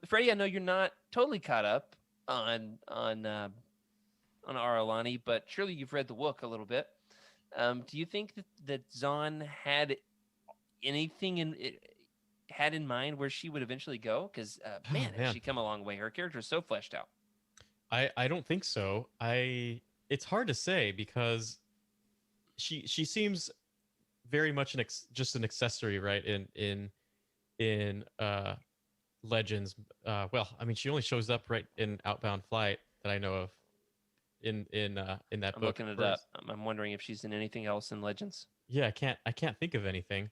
Freddy, I know you're not totally caught up on Arelani, but surely you've read the book a little bit. Do you think that Zahn had anything had in mind where she would eventually go? Because man, has she come a long way. Her character is so fleshed out. I don't think so. It's hard to say because she seems very much just an accessory, right? In Legends. Well, I mean, she only shows up right in Outbound Flight that I know of. In that book. I'm looking it up. I'm wondering if she's in anything else in Legends. Yeah, I can't think of anything.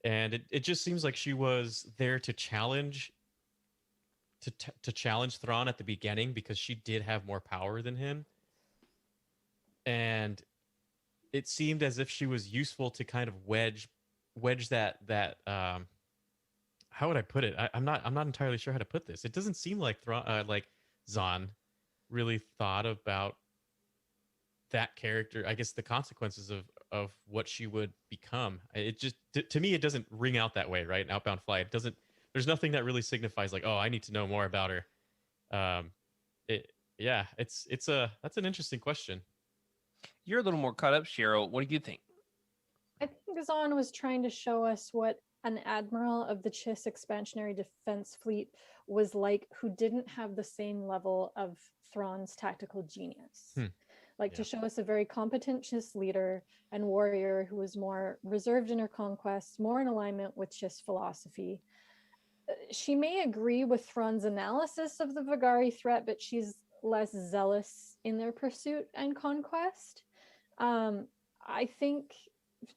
And it just seems like she was there to challenge Thrawn at the beginning because she did have more power than him. And it seemed as if she was useful to kind of wedge that how would I put it? I'm not entirely sure how to put this. It doesn't seem like Zahn really thought about that character, I guess the consequences of what she would become. It just to me it doesn't ring out that way, right? In Outbound Flight, it doesn't. There's nothing that really signifies like, oh, I need to know more about her. That's an interesting question. You're a little more caught up, Cheryl. What do you think? I think Zahn was trying to show us what an admiral of the Chiss expansionary defense fleet was like, who didn't have the same level of Thrawn's tactical genius. To show us a very competent Chiss leader and warrior who was more reserved in her conquests, more in alignment with Chiss philosophy. She may agree with Thrawn's analysis of the Vagari threat, but she's less zealous in their pursuit and conquest. I think,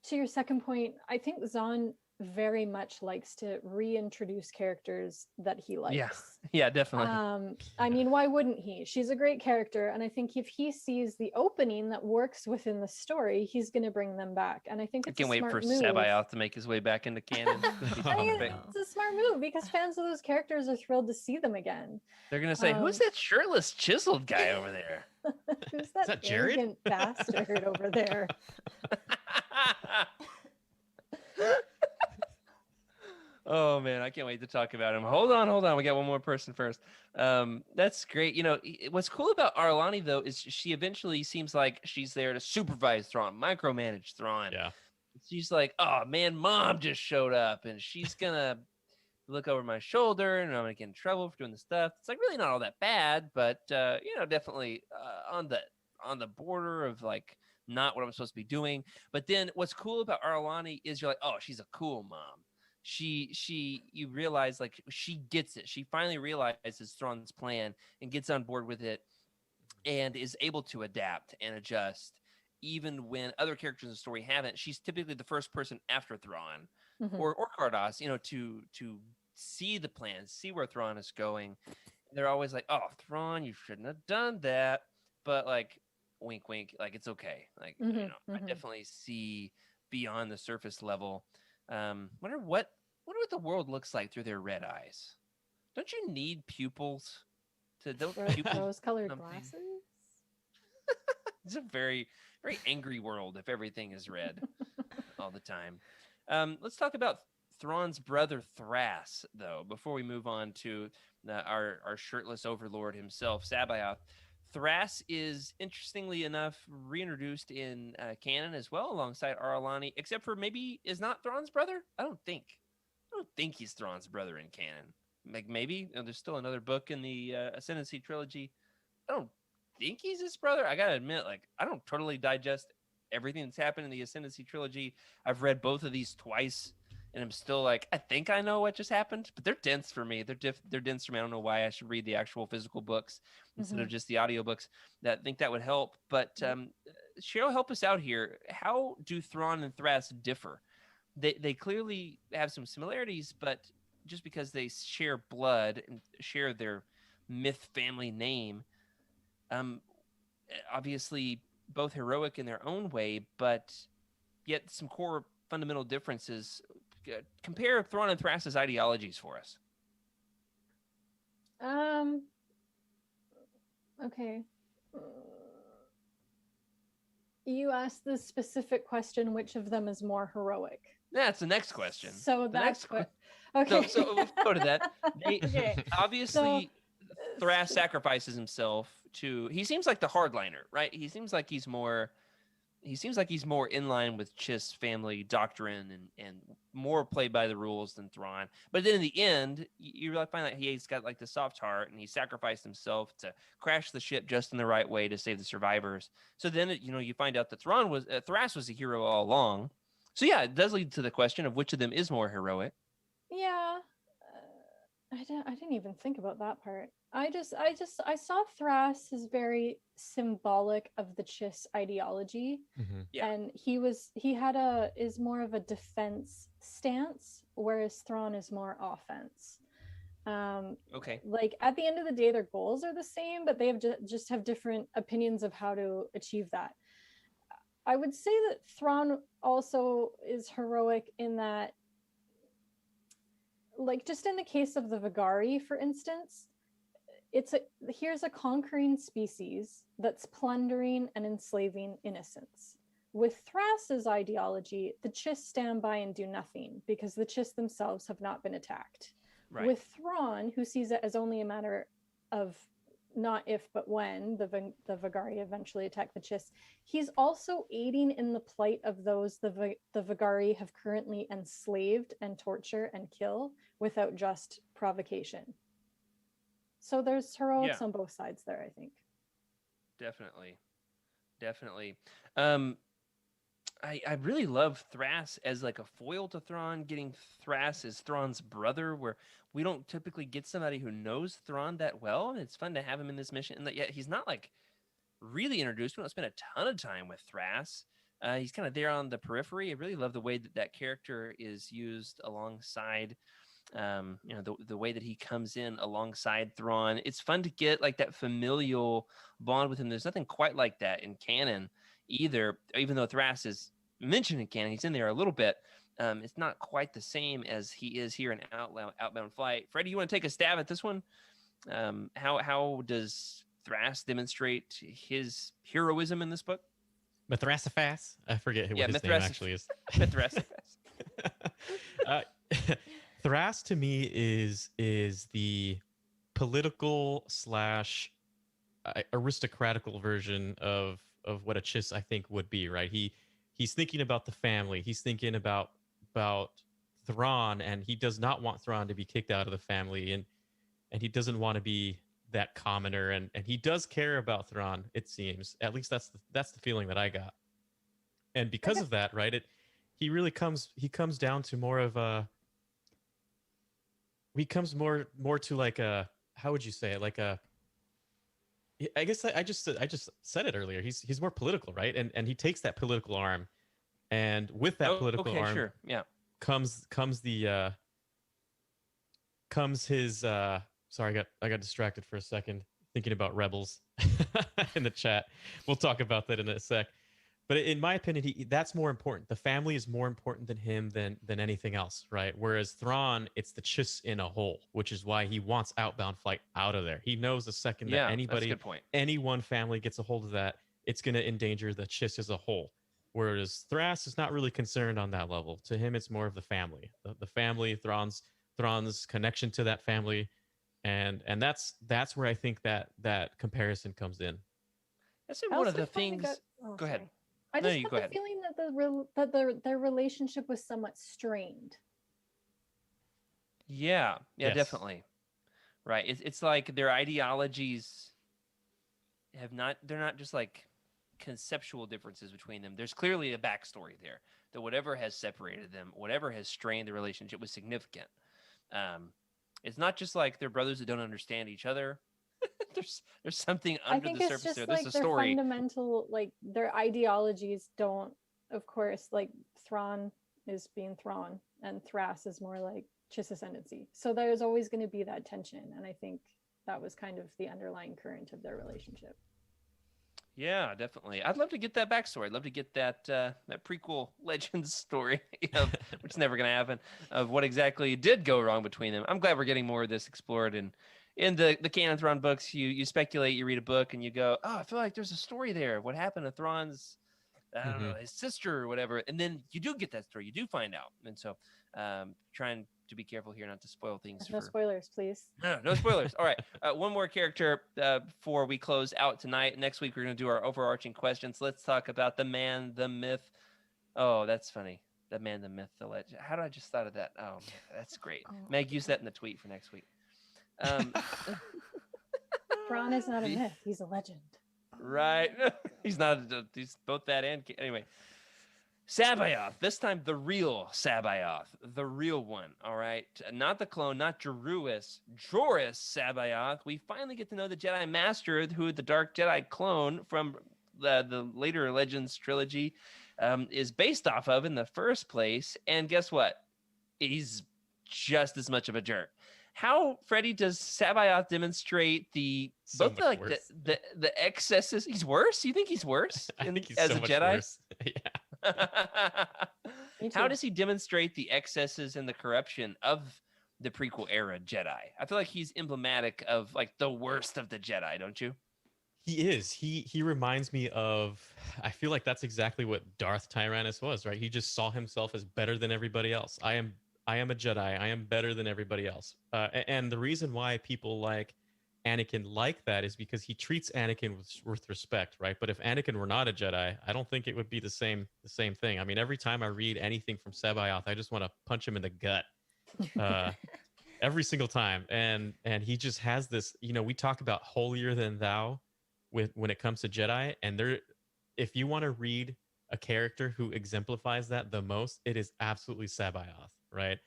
to your second point, I think Zahn very much likes to reintroduce characters that he likes. Yeah, definitely. I mean, why wouldn't he? She's a great character, and I think if he sees the opening that works within the story, he's going to bring them back. And I think it's I can't wait for Sabayoth to make his way back into canon. It's a smart move because fans of those characters are thrilled to see them again. They're going to say, "Who's that shirtless, chiseled guy over there? Who's that Jared? arrogant bastard over there?" Oh man, I can't wait to talk about him. Hold on. We got one more person first. That's great. You know, what's cool about Arelani though is she eventually seems like she's there to supervise Thrawn, micromanage Thrawn. Yeah. She's like, oh man, Mom just showed up, and she's gonna look over my shoulder, and I'm gonna get in trouble for doing the stuff. It's like really not all that bad, but definitely on the border of like not what I'm supposed to be doing. But then what's cool about Arelani is you're like, oh, she's a cool mom. You realize like she gets it. She finally realizes Thrawn's plan and gets on board with it and is able to adapt and adjust even when other characters in the story haven't. She's typically the first person after Thrawn or Cardos, to see the plan, see where Thrawn is going. They're always like, oh, Thrawn, you shouldn't have done that. But like, wink, wink, like it's okay. Like, I definitely see beyond the surface level. Wonder what the world looks like through their red eyes. Don't you need pupils? Those Rose-colored glasses? It's a very, very angry world if everything is red all the time. Let's talk about Thrawn's brother Thras, though, before we move on to our shirtless overlord himself, Sabaoth. Thras is, interestingly enough, reintroduced in canon as well, alongside Arelani, except for maybe is not Thrawn's brother. I don't think he's Thrawn's brother in canon. Like maybe there's still another book in the Ascendancy trilogy. I don't think he's his brother. I gotta admit, like I don't totally digest everything that's happened in the Ascendancy trilogy. I've read both of these twice, and I'm still like, I think I know what just happened, but they're dense for me. They're dense for me. I don't know why I should read the actual physical books instead of just the audiobooks. I think that would help. But Cheryl, help us out here. How do Thrawn and Thras differ? They clearly have some similarities, but just because they share blood and share their myth family name, obviously both heroic in their own way, but yet some core fundamental differences. Compare Thrawn and Thras's ideologies for us. Okay. You asked the specific question, which of them is more heroic? That's the next question. So that's what. Okay. Okay. So we'll go to that. Okay. Obviously, Thras sacrifices himself to. He seems like the hardliner, right? He seems like he's more in line with Chiss family doctrine and more played by the rules than Thrawn. But then in the end, you really find that he's got like the soft heart and he sacrificed himself to crash the ship just in the right way to save the survivors. So then, you find out that Thras was a hero all along. So yeah, it does lead to the question of which of them is more heroic. Yeah. I didn't even think about that part. I saw Thras as very symbolic of the Chiss ideology. Mm-hmm. Yeah. And he is more of a defense stance, whereas Thrawn is more offense. Okay. Like at the end of the day, their goals are the same, but they have just have different opinions of how to achieve that. I would say that Thrawn also is heroic in that, like just in the case of the Vagari, for instance, here's a conquering species that's plundering and enslaving innocents. With Thras's ideology, the Chiss stand by and do nothing because the Chiss themselves have not been attacked. Right. With Thrawn, who sees it as only a matter of not if but when the Vagari eventually attack the Chiss, he's also aiding in the plight of those the Vagari have currently enslaved and torture and kill without just provocation. So there's heroics on both sides there, I think. Definitely. I really love Thras as like a foil to Thrawn. Getting Thras as Thrawn's brother, where we don't typically get somebody who knows Thrawn that well, and it's fun to have him in this mission. And that yet he's not like really introduced. We don't spend a ton of time with Thras. He's kind of there on the periphery. I really love the way that character is used alongside. The way that he comes in alongside Thrawn. It's fun to get like that familial bond with him. There's nothing quite like that in canon either, even though Thras is mentioned in canon. He's in there a little bit. It's not quite the same as he is here in Outbound Flight. Freddy, you want to take a stab at this one? How does Thras demonstrate his heroism in this book? Mithrasaphas? I forget what his name actually is. Mithrasaphas. Thras to me is the political / aristocratical version of what a Chiss I think would be, right? He's thinking about the family. He's thinking about Thrawn, and he does not want Thrawn to be kicked out of the family, and he doesn't want to be that commoner, and he does care about Thrawn, it seems. At least that's the feeling that I got. And because of that, right, he comes down to more of a he comes more to like a, how would you say it, like a, I guess I just said it earlier. He's more political, right? And he takes that political arm, and with that political arm, sure. Yeah, comes his sorry, I got distracted for a second thinking about Rebels in the chat. We'll talk about that in a sec. But in my opinion, that's more important. The family is more important than him than anything else, right? Whereas Thrawn, it's the Chiss in a whole, which is why he wants Outbound Flight out of there. He knows the second that that's a good point. any one family gets a hold of that, it's going to endanger the Chiss as a whole. Whereas Thras is not really concerned on that level. To him, it's more of the family, the family, Thrawn's connection to that family, and that's where I think that comparison comes in. That's I one of also the kinda things. got- oh, Go ahead. sorry. I No, just you got go the ahead. feeling that their relationship was somewhat strained. Yeah, Yes. definitely. Right. It's like their ideologies they're not just like conceptual differences between them. There's clearly a backstory there that whatever has separated them, whatever has strained the relationship was significant. It's not just like they're brothers that don't understand each other. there's something I under think the it's surface just there. There's like a their story. fundamental, like their ideologies don't, of course, like Thrawn is being Thrawn and Thras is more like Chiss ascendancy. So there's always going to be that tension. And I think that was kind of the underlying current of their relationship. Yeah, definitely. I'd love to get that backstory. I'd love to get that that prequel Legends story, which is never going to happen, of what exactly did go wrong between them. I'm glad we're getting more of this explored. And in the Canon Thrawn books, you speculate, you read a book, and you go, oh, I feel like there's a story there. What happened to Thrawn's, I don't know, his sister or whatever. And then you do get that story. You do find out. And so trying to be careful here not to spoil things. No spoilers, please. No spoilers. All right. One more character before we close out tonight. Next week, we're going to do our overarching questions. Let's talk about the man, the myth. Oh, that's funny. The man, the myth, the legend. How did I just thought of that? Oh, man, that's great. Oh, Meg, use that in the tweet for next week. Thrawn is not a myth. He's a legend. Right. He's not. He's both that and anyway. Sabayoth. This time, the real Sabayoth, the real one. All right, not the clone, not Joruus Sabayoth. We finally get to know the Jedi Master, who the Dark Jedi clone from the later Legends trilogy is based off of in the first place. And guess what? He's just as much of a jerk. How, Freddy, does Sabayoth demonstrate So both much the, worse. the excesses? He's worse. You think he's worse? I think he's as so a much Jedi? worse. Yeah. Me How too. does he demonstrate the excesses and the corruption of the prequel era Jedi? I feel like he's emblematic of like the worst of the Jedi, don't you? He is. He reminds me of. I feel like that's exactly what Darth Tyrannus was, right? He just saw himself as better than everybody else. I am a Jedi. I am better than everybody else. And the reason why people like Anakin like that is because he treats Anakin with respect, right? But if Anakin were not a Jedi, I don't think it would be the same thing. I mean, every time I read anything from Sabayoth, I just want to punch him in the gut. Every single time. And he just has this, we talk about holier than thou when it comes to Jedi, and if you want to read a character who exemplifies that the most, it is absolutely Sabayoth, right?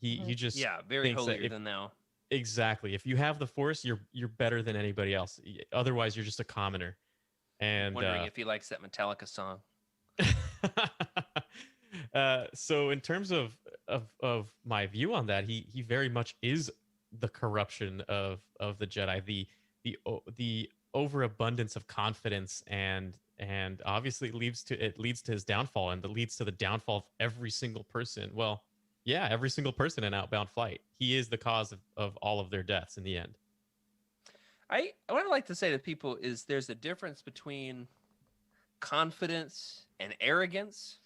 He just very thinks that holier than thou. Exactly. If you have the Force, you're better than anybody else. Otherwise, you're just a commoner. And Wondering if he likes that Metallica song. So in terms of my view on that, he very much is the corruption of the Jedi, the overabundance of confidence, and obviously it leads to his downfall, and that leads to the downfall of every single person. Well, yeah, every single person in Outbound Flight. He is the cause of all of their deaths in the end. What I like to say to people is there's a difference between confidence and arrogance,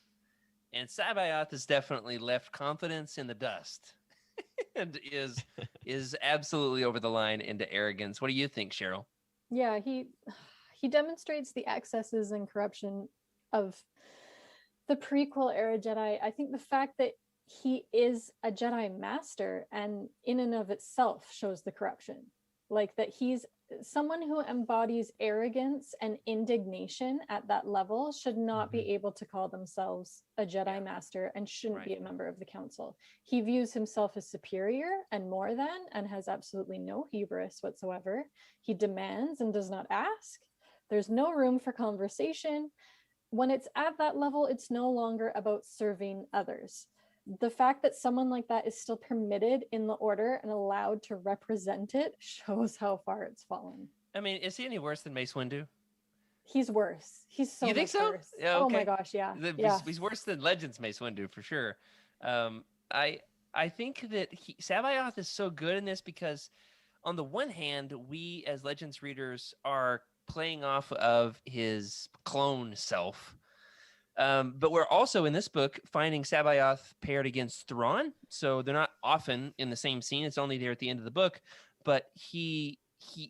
and Sabayoth has definitely left confidence in the dust and is absolutely over the line into arrogance. What do you think, Cheryl? Yeah, he demonstrates the excesses and corruption of the prequel era Jedi. I think the fact that he is a Jedi master and in and of itself shows the corruption. Like that he's someone who embodies arrogance and indignation at that level should not be able to call themselves a Jedi master and shouldn't be a member of the council. He views himself as superior and more than, and has absolutely no hubris whatsoever. He demands and does not ask. There's no room for conversation. When it's at that level, it's no longer about serving others. The fact that someone like that is still permitted in the order and allowed to represent it shows how far it's fallen. I mean, is he any worse than Mace Windu? He's worse. He's so You think much so? worse. Yeah, Oh my okay. gosh, yeah. He's worse than Legends Mace Windu for sure. I think that Sabayoth is so good in this because on the one hand, we as Legends readers are playing off of his clone self. But we're also in this book finding Sabayoth paired against Thrawn, so they're not often in the same scene. It's only there at the end of the book, but he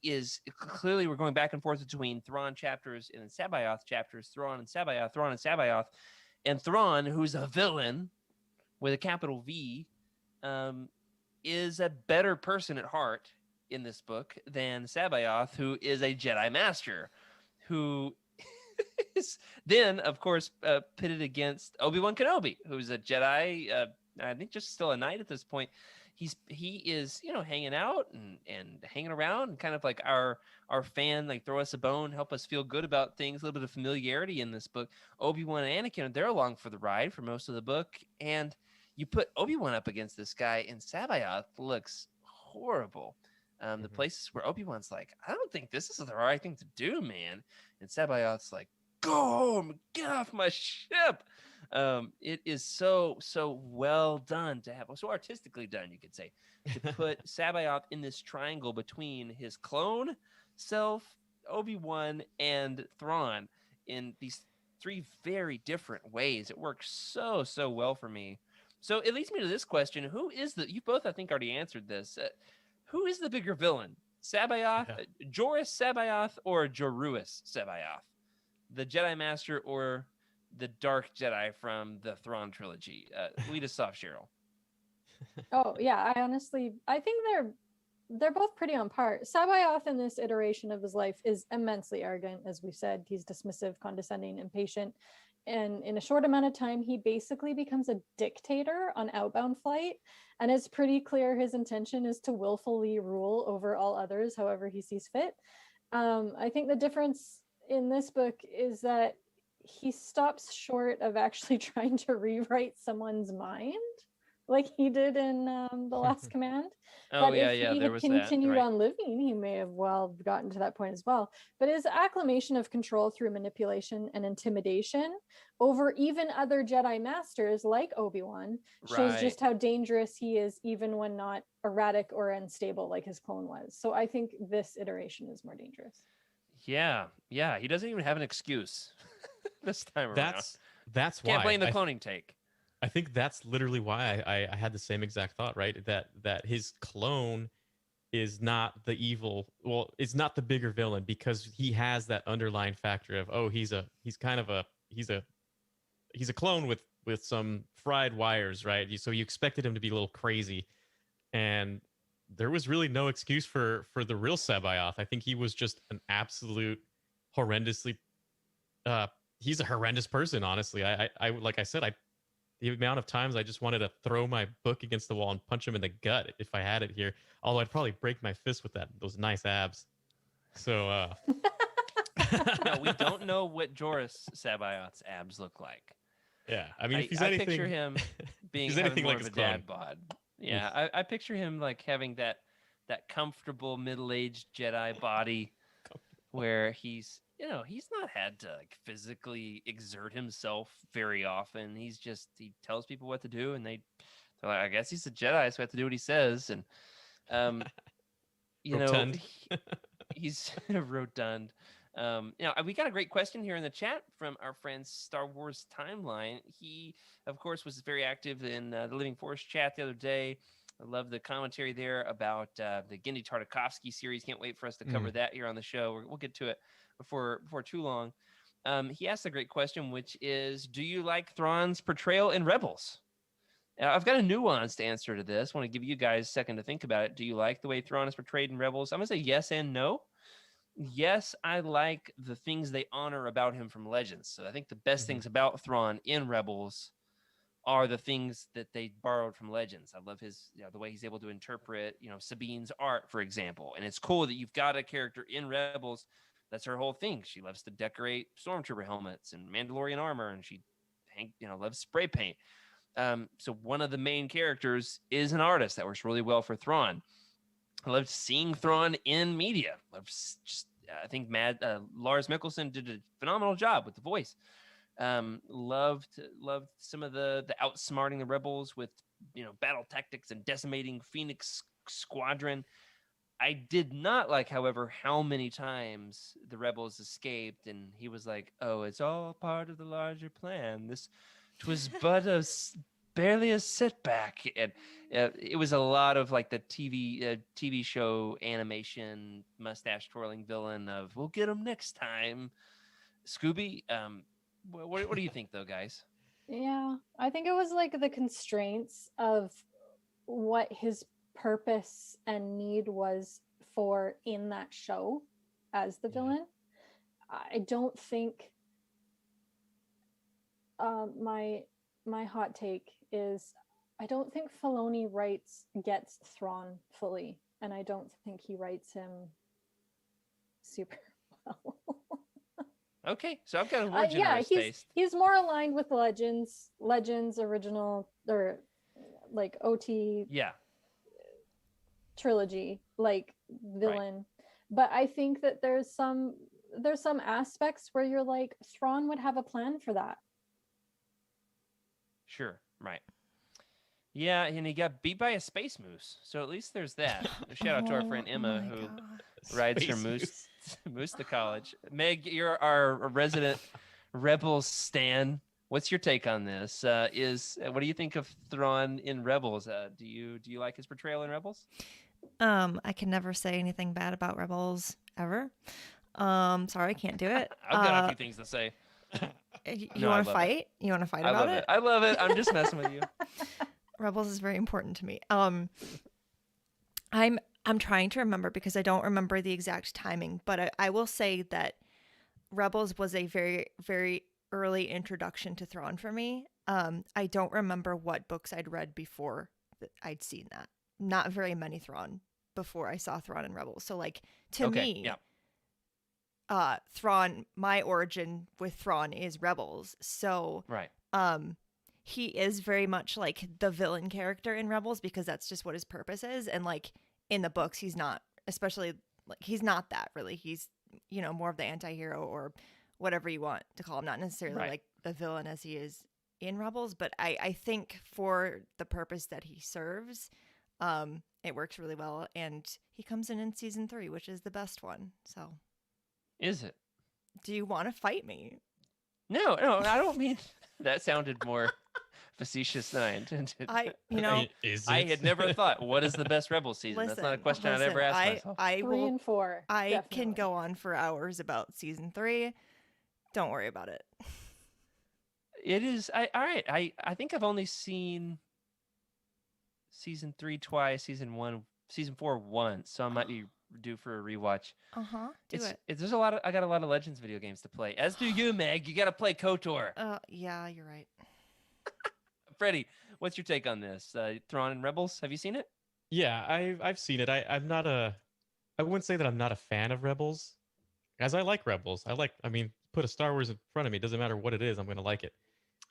is clearly, we're going back and forth between Thrawn chapters and Sabayoth chapters, Thrawn and Sabayoth, and Thrawn, who's a villain with a capital V, is a better person at heart in this book than Sabayoth, who is a Jedi Master, who is then, of course, pitted against Obi-Wan Kenobi, who's a Jedi, I think just still a knight at this point. He is, hanging out and hanging around, and kind of like our fan, like throw us a bone, help us feel good about things, a little bit of familiarity in this book. Obi-Wan and Anakin, they're along for the ride for most of the book, and you put Obi-Wan up against this guy, and Sabayoth looks horrible. The places where Obi-Wan's like, I don't think this is the right thing to do, man. And Sabayoth's like, go home, get off my ship. It is so well done to have, so artistically done, you could say, to put Sabayoth in this triangle between his clone self, Obi-Wan, and Thrawn in these three very different ways. It works so well for me. So it leads me to this question: who is you both, I think, already answered this. Who is the bigger villain, Sabayoth, Joruus Sabayoth, or Joruus Sabayoth, the Jedi Master or the Dark Jedi from the Thrawn trilogy? Lead us off, Cheryl. Oh yeah, I think they're both pretty on par. Sabayoth in this iteration of his life is immensely arrogant, as we said. He's dismissive, condescending, impatient, and in a short amount of time, he basically becomes a dictator on Outbound Flight. And it's pretty clear his intention is to willfully rule over all others, however he sees fit. I think the difference in this book is that he stops short of actually trying to rewrite someone's mind, like he did in The Last Command. But if he had continued on living, he may have well gotten to that point as well. But his acclamation of control through manipulation and intimidation over even other Jedi Masters like Obi-Wan shows just how dangerous he is, even when not erratic or unstable like his clone was. So I think this iteration is more dangerous. Yeah, he doesn't even have an excuse this time around. That's why. Can't blame the cloning take. I think that's literally why I had the same exact thought, right? That his clone is not the evil, well, it's not the bigger villain, because he has that underlying factor of, he's a clone with some fried wires, right? So you expected him to be a little crazy, and there was really no excuse for the real Sabayoth. I think he was just an absolute horrendously he's a horrendous person, honestly. I like I said, the amount of times I just wanted to throw my book against the wall and punch him in the gut if I had it here. Although I'd probably break my fist with those nice abs. So no, we don't know what Joruus Sabayoth's abs look like. Yeah, I mean, if he's I anything, picture him being anything more like of a his clone. dad bod. Yeah, I picture him like having that comfortable middle-aged Jedi body, where he's not had to like physically exert himself very often. He tells people what to do, and they're like, I guess he's a Jedi, so we have to do what he says. And Rotund. He's rotund. We got a great question here in the chat from our friend Star Wars Timeline. He, of course, was very active in the Living Force chat the other day. I love the commentary there about the Genndy Tartakovsky series. Can't wait for us to cover that here on the show. We'll get to it before too long. He asked a great question, which is, do you like Thrawn's portrayal in Rebels? I've got a nuanced answer to this. I want to give you guys a second to think about it. Do you like the way Thrawn is portrayed in Rebels? I'm going to say yes and no. Yes, I like the things they honor about him from Legends. So I think the best things about Thrawn in Rebels are the things that they borrowed from Legends. I love his, the way he's able to interpret, Sabine's art, for example. And it's cool that you've got a character in Rebels. That's her whole thing. She loves to decorate Stormtrooper helmets and Mandalorian armor, and she loves spray paint. So one of the main characters is an artist that works really well for Thrawn. I loved seeing Thrawn in media. I think Lars Mikkelsen did a phenomenal job with the voice. Loved some of the outsmarting the rebels with battle tactics and decimating Phoenix Squadron. I did not like, however, how many times the rebels escaped, and he was like, "Oh, it's all part of the larger plan. This, 'twas but barely a setback." And it was a lot of like the TV show animation mustache twirling villain of "We'll get him next time." Scooby, what do you think though, guys? Yeah, I think it was like the constraints of what his purpose and need was for in that show as the villain. I don't think my hot take is I don't think Filoni gets Thrawn fully, and I don't think he writes him super well. Okay, so I've got a more generous taste. He's more aligned with Legends original, or like OT trilogy, like villain. Right. But I think that there's some aspects where you're like, Thrawn would have a plan for that. Sure, right. Yeah, and he got beat by a space moose, so at least there's that. Shout out to our friend Emma, who rides her moose to college. Meg, you're our resident Rebels stan. What's your take on this? What do you think of Thrawn in Rebels? Do you like his portrayal in Rebels? I can never say anything bad about Rebels ever. Sorry, I can't do it. I've got a few things to say. You want to fight? You want to fight about it? I love it. I'm just messing with you. Rebels is very important to me. I'm trying to remember because I don't remember the exact timing, but I will say that Rebels was a very, very early introduction to Thrawn for me. I don't remember what books I'd read before I'd seen that. Not very many Thrawn before I saw Thrawn in Rebels. So like to me, Thrawn, my origin with Thrawn is Rebels. So right. He is very much like the villain character in Rebels because that's just what his purpose is. And like in the books, he's not, especially like he's not that really. He's, more of the anti-hero or whatever you want to call him. Not necessarily like the villain as he is in Rebels, but I think for the purpose that he serves, it works really well. And he comes in season 3, which is the best one. So is it? Do you want to fight me? No, I don't mean that sounded more facetious than I intended. I had never thought, what is the best Rebel season? That's not a question I'd ever asked myself. 3 and 4. I definitely. Can go on for hours about season 3. Don't worry about it. It is. All right. I think I've only seen season 3 twice, season 4 once, so I might be due for a rewatch. There's a lot of. I got a lot of Legends video games to play. As do you, Meg. You got to play KOTOR. Yeah, you're right. Freddy, what's your take on this? Thrawn and Rebels. Have you seen it? Yeah, I've seen it. I wouldn't say that I'm not a fan of Rebels, as I like Rebels. Put a Star Wars in front of me, doesn't matter what it is, I'm gonna like it.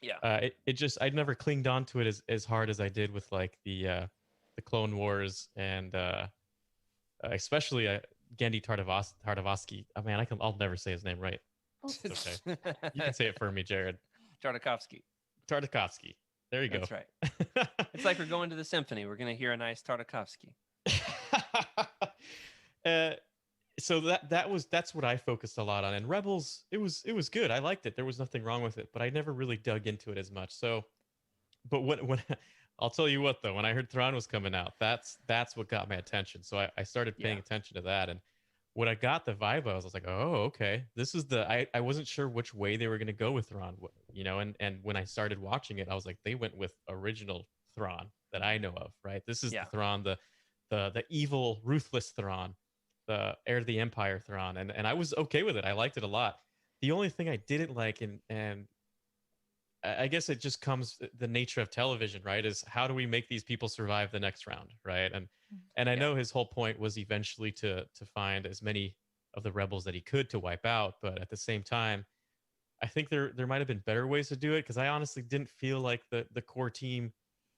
Yeah. It just I'd never clinged on to it as hard as I did with like the Clone Wars and especially Genndy Tartakovsky. I'll never say his name right. It's okay. You can say it for me, Jared. Tartakovsky. There you go. That's right. It's like we're going to the symphony. We're going to hear a nice Tartakovsky. So that's what I focused a lot on. And Rebels, it was good. I liked it. There was nothing wrong with it, but I never really dug into it as much. So, but when I'll tell you what though, when I heard Thrawn was coming out, that's what got my attention. So I started paying attention to that, and when I got the vibe, I was like, oh, okay, this is I wasn't sure which way they were going to go with Thrawn, and when I started watching it, I was like, they went with original Thrawn that I know of, right? This is the Thrawn, the evil, ruthless Thrawn, the heir to the Empire Thrawn, and I was okay with it. I liked it a lot. The only thing I didn't like, and I guess it just comes the nature of television, right? Is how do we make these people survive the next round, right? And I know his whole point was eventually to find as many of the rebels that he could to wipe out, but at the same time, I think there might have been better ways to do it, because I honestly didn't feel like the core team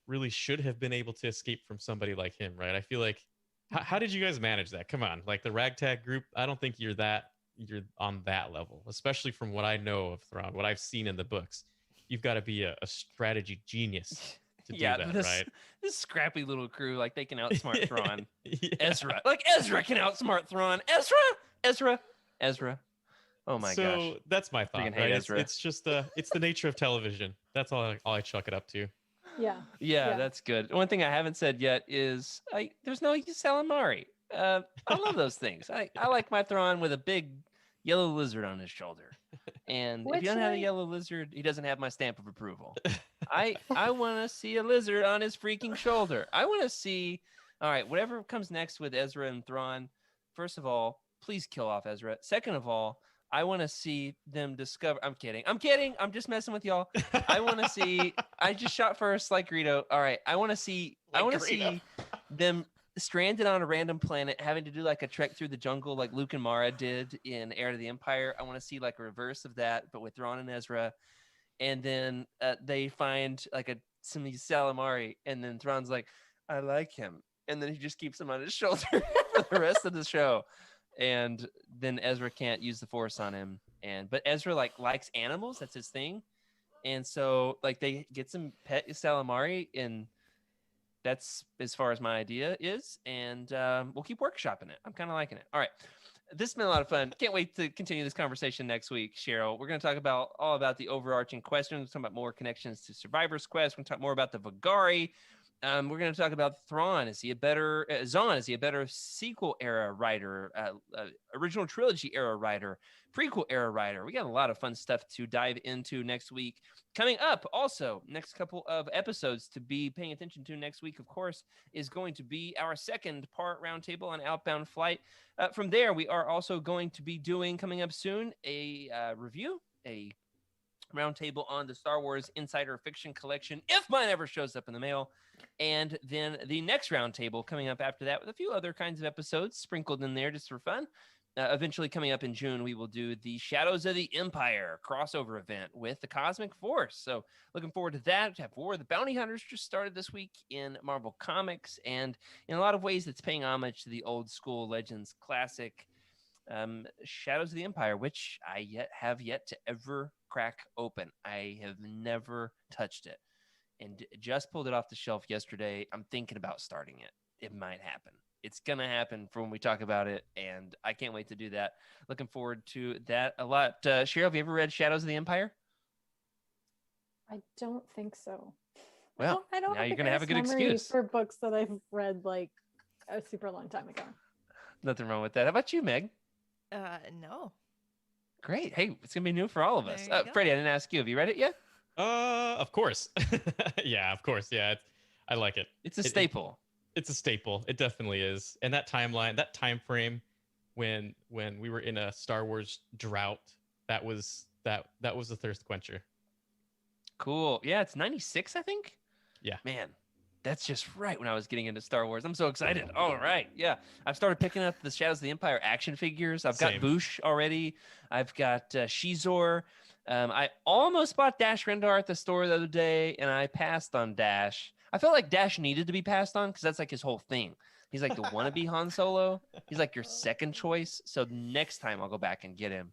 really should have been able to escape from somebody like him, right? I feel like how did you guys manage that? Come on, like the ragtag group, I don't think you're on that level, especially from what I know of Thrawn, what I've seen in the books. You've got to be a strategy genius to do Yeah, that, this right? this scrappy little crew, like they can outsmart Thrawn. Yeah. Ezra, like Ezra can outsmart Thrawn. Ezra. Oh my So gosh. that's my thought, Freaking hate right? Ezra. It's just it's the nature of television. That's all I chalk it up to. Yeah. Yeah, that's good. One thing I haven't said yet is there's no calamari. I love those things. I like my Thrawn with a big yellow lizard on his shoulder. And if Which you don't have a way? yellow lizard, he doesn't have my stamp of approval. I want to see a lizard on his freaking shoulder. I want to see. All right, whatever comes next with Ezra and Thrawn. First of all, please kill off Ezra. Second of all, I want to see them discover. I'm kidding. I'm just messing with y'all. I want to see. I just shot first, like Greedo. All right, I want to see. I want to see them stranded on a random planet, having to do like a trek through the jungle, like Luke and Mara did in Heir to the Empire. I want to see like a reverse of that, but with Thrawn and Ezra. And then they find like some calamari, and then Thrawn's like, "I like him," and then he just keeps him on his shoulder for the rest of the show. And then Ezra can't use the Force on him, but Ezra likes animals. That's his thing. And so like they get some pet calamari, and that's as far as my idea is. And we'll keep workshopping it. I'm kind of liking it. All right. This has been a lot of fun. Can't wait to continue this conversation next week, Cheryl. We're going to talk all about the overarching questions. We're talking about more connections to Survivor's Quest. We're going to talk more about the Vagari. We're going to talk about Thrawn. Is he a better Zahn? Is he a better sequel era writer, original trilogy era writer, prequel era writer? We got a lot of fun stuff to dive into next week. Coming up, also next couple of episodes to be paying attention to next week, of course, is going to be our second part roundtable on Outbound Flight. From there, we are also going to be doing coming up soon a review, a roundtable on the Star Wars Insider Fiction Collection, if mine ever shows up in the mail. And then the next roundtable coming up after that with a few other kinds of episodes sprinkled in there just for fun. Eventually coming up in June, we will do the Shadows of the Empire crossover event with the Cosmic Force. So looking forward to that. We have War of the Bounty Hunters just started this week in Marvel Comics. And in a lot of ways, it's paying homage to the old school Legends classic Shadows of the Empire, which I have yet to ever crack open. I have never touched it and just pulled it off the shelf yesterday. I'm thinking about starting it. It might happen. It's going to happen for when we talk about it, and I can't wait to do that. Looking forward to that a lot. Cheryl, have you ever read Shadows of the Empire? I don't think so. Well, I don't now have you're the going to have a good greatest memory excuse. for books that I've read like a super long time ago. Nothing wrong with that. How about you, Meg? No. Great. Hey, it's going to be new for all of us. There you go. Freddie, I didn't ask you. Have you read it yet? Of course. Yeah, of course. Yeah, I like it. It's a staple. It's a staple. It definitely is. And that timeline, that time frame, when we were in a Star Wars drought, that was a thirst quencher. Cool. Yeah, it's 96, I think. Yeah. Man, that's just right when I was getting into Star Wars. I'm so excited. All right. Yeah. I've started picking up the Shadows of the Empire action figures. I've got Same. Boosh already. I've got Shizor. I almost bought Dash Rendar at the store the other day, and I passed on Dash. I felt like Dash needed to be passed on because that's like his whole thing. He's like the wannabe Han Solo. He's like your second choice. So next time I'll go back and get him.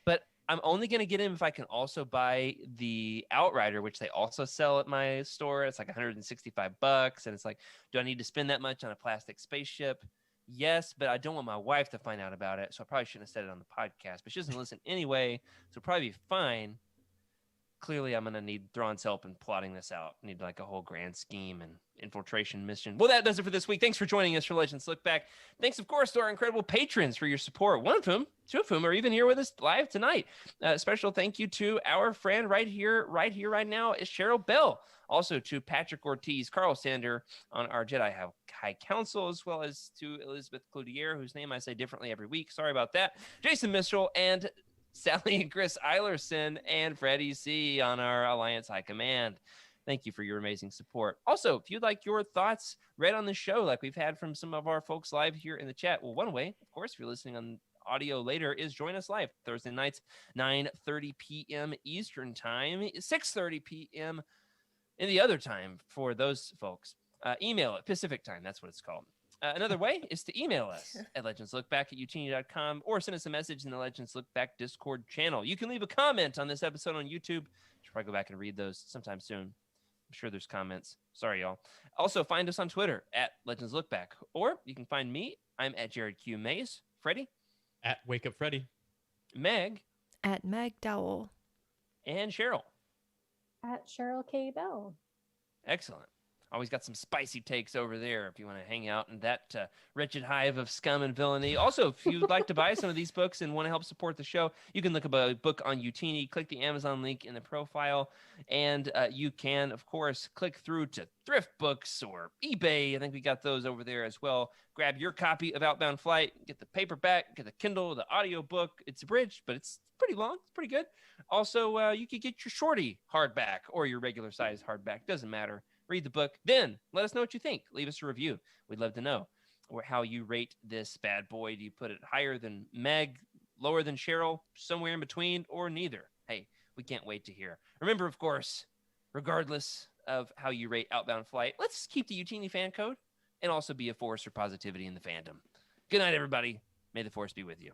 But I'm only going to get him if I can also buy the Outrider, which they also sell at my store. It's like $165. And it's like, do I need to spend that much on a plastic spaceship? Yes, but I don't want my wife to find out about it. So I probably shouldn't have said it on the podcast. But she doesn't listen anyway. So it'll probably be fine. Clearly, I'm going to need Thrawn's help in plotting this out. Need like a whole grand scheme and infiltration mission. Well, that does it for this week. Thanks for joining us for Legends Lookback. Thanks, of course, to our incredible patrons for your support. Two of whom are even here with us live tonight. Special thank you to our friend right here, right now is Cheryl Bell. Also to Patrick Ortiz, Carl Sander on our Jedi High Council, as well as to Elizabeth Cloutier, whose name I say differently every week. Sorry about that. Jason Mitchell and Sally and Chris Eilerson and Freddy C on our Alliance High Command. Thank you for your amazing support. Also, if you'd like your thoughts read on the show, like we've had from some of our folks live here in the chat, well, one way, of course, if you're listening on audio later, is join us live Thursday nights, 9:30 p.m. Eastern Time, 6:30 p.m. in the other time for those folks. Email it, Pacific Time, that's what it's called. Another way is to email us at legendslookback@youtini.com or send us a message in the Legends Lookback Discord channel. You can leave a comment on this episode on YouTube. Should probably go back and read those sometime soon. sure there's comments. Sorry, y'all. Also, find us on Twitter at Legends Lookback, or you can find me. I'm at Jared Q Mays. Freddy, At Wake Up Freddy. Meg, At Meg Dowell. and Cheryl. At Cheryl K. Bell. Excellent. Always got some spicy takes over there if you want to hang out in that wretched hive of scum and villainy. Also, if you'd like to buy some of these books and want to help support the show, you can look up a book on Youtini, click the Amazon link in the profile, and you can, of course, click through to Thrift Books or eBay. I think we got those over there as well. Grab your copy of Outbound Flight, get the paperback, get the Kindle, the audio book. It's abridged, but it's pretty long. It's pretty good. Also, you could get your shorty hardback or your regular size hardback. Doesn't matter. Read the book, then let us know what you think. Leave us a review. We'd love to know how you rate this bad boy. Do you put it higher than Meg, lower than Cheryl, somewhere in between, or neither? Hey, we can't wait to hear. Remember, of course, regardless of how you rate Outbound Flight, let's keep the Youtini fan code and also be a force for positivity in the fandom. Good night, everybody. May the force be with you.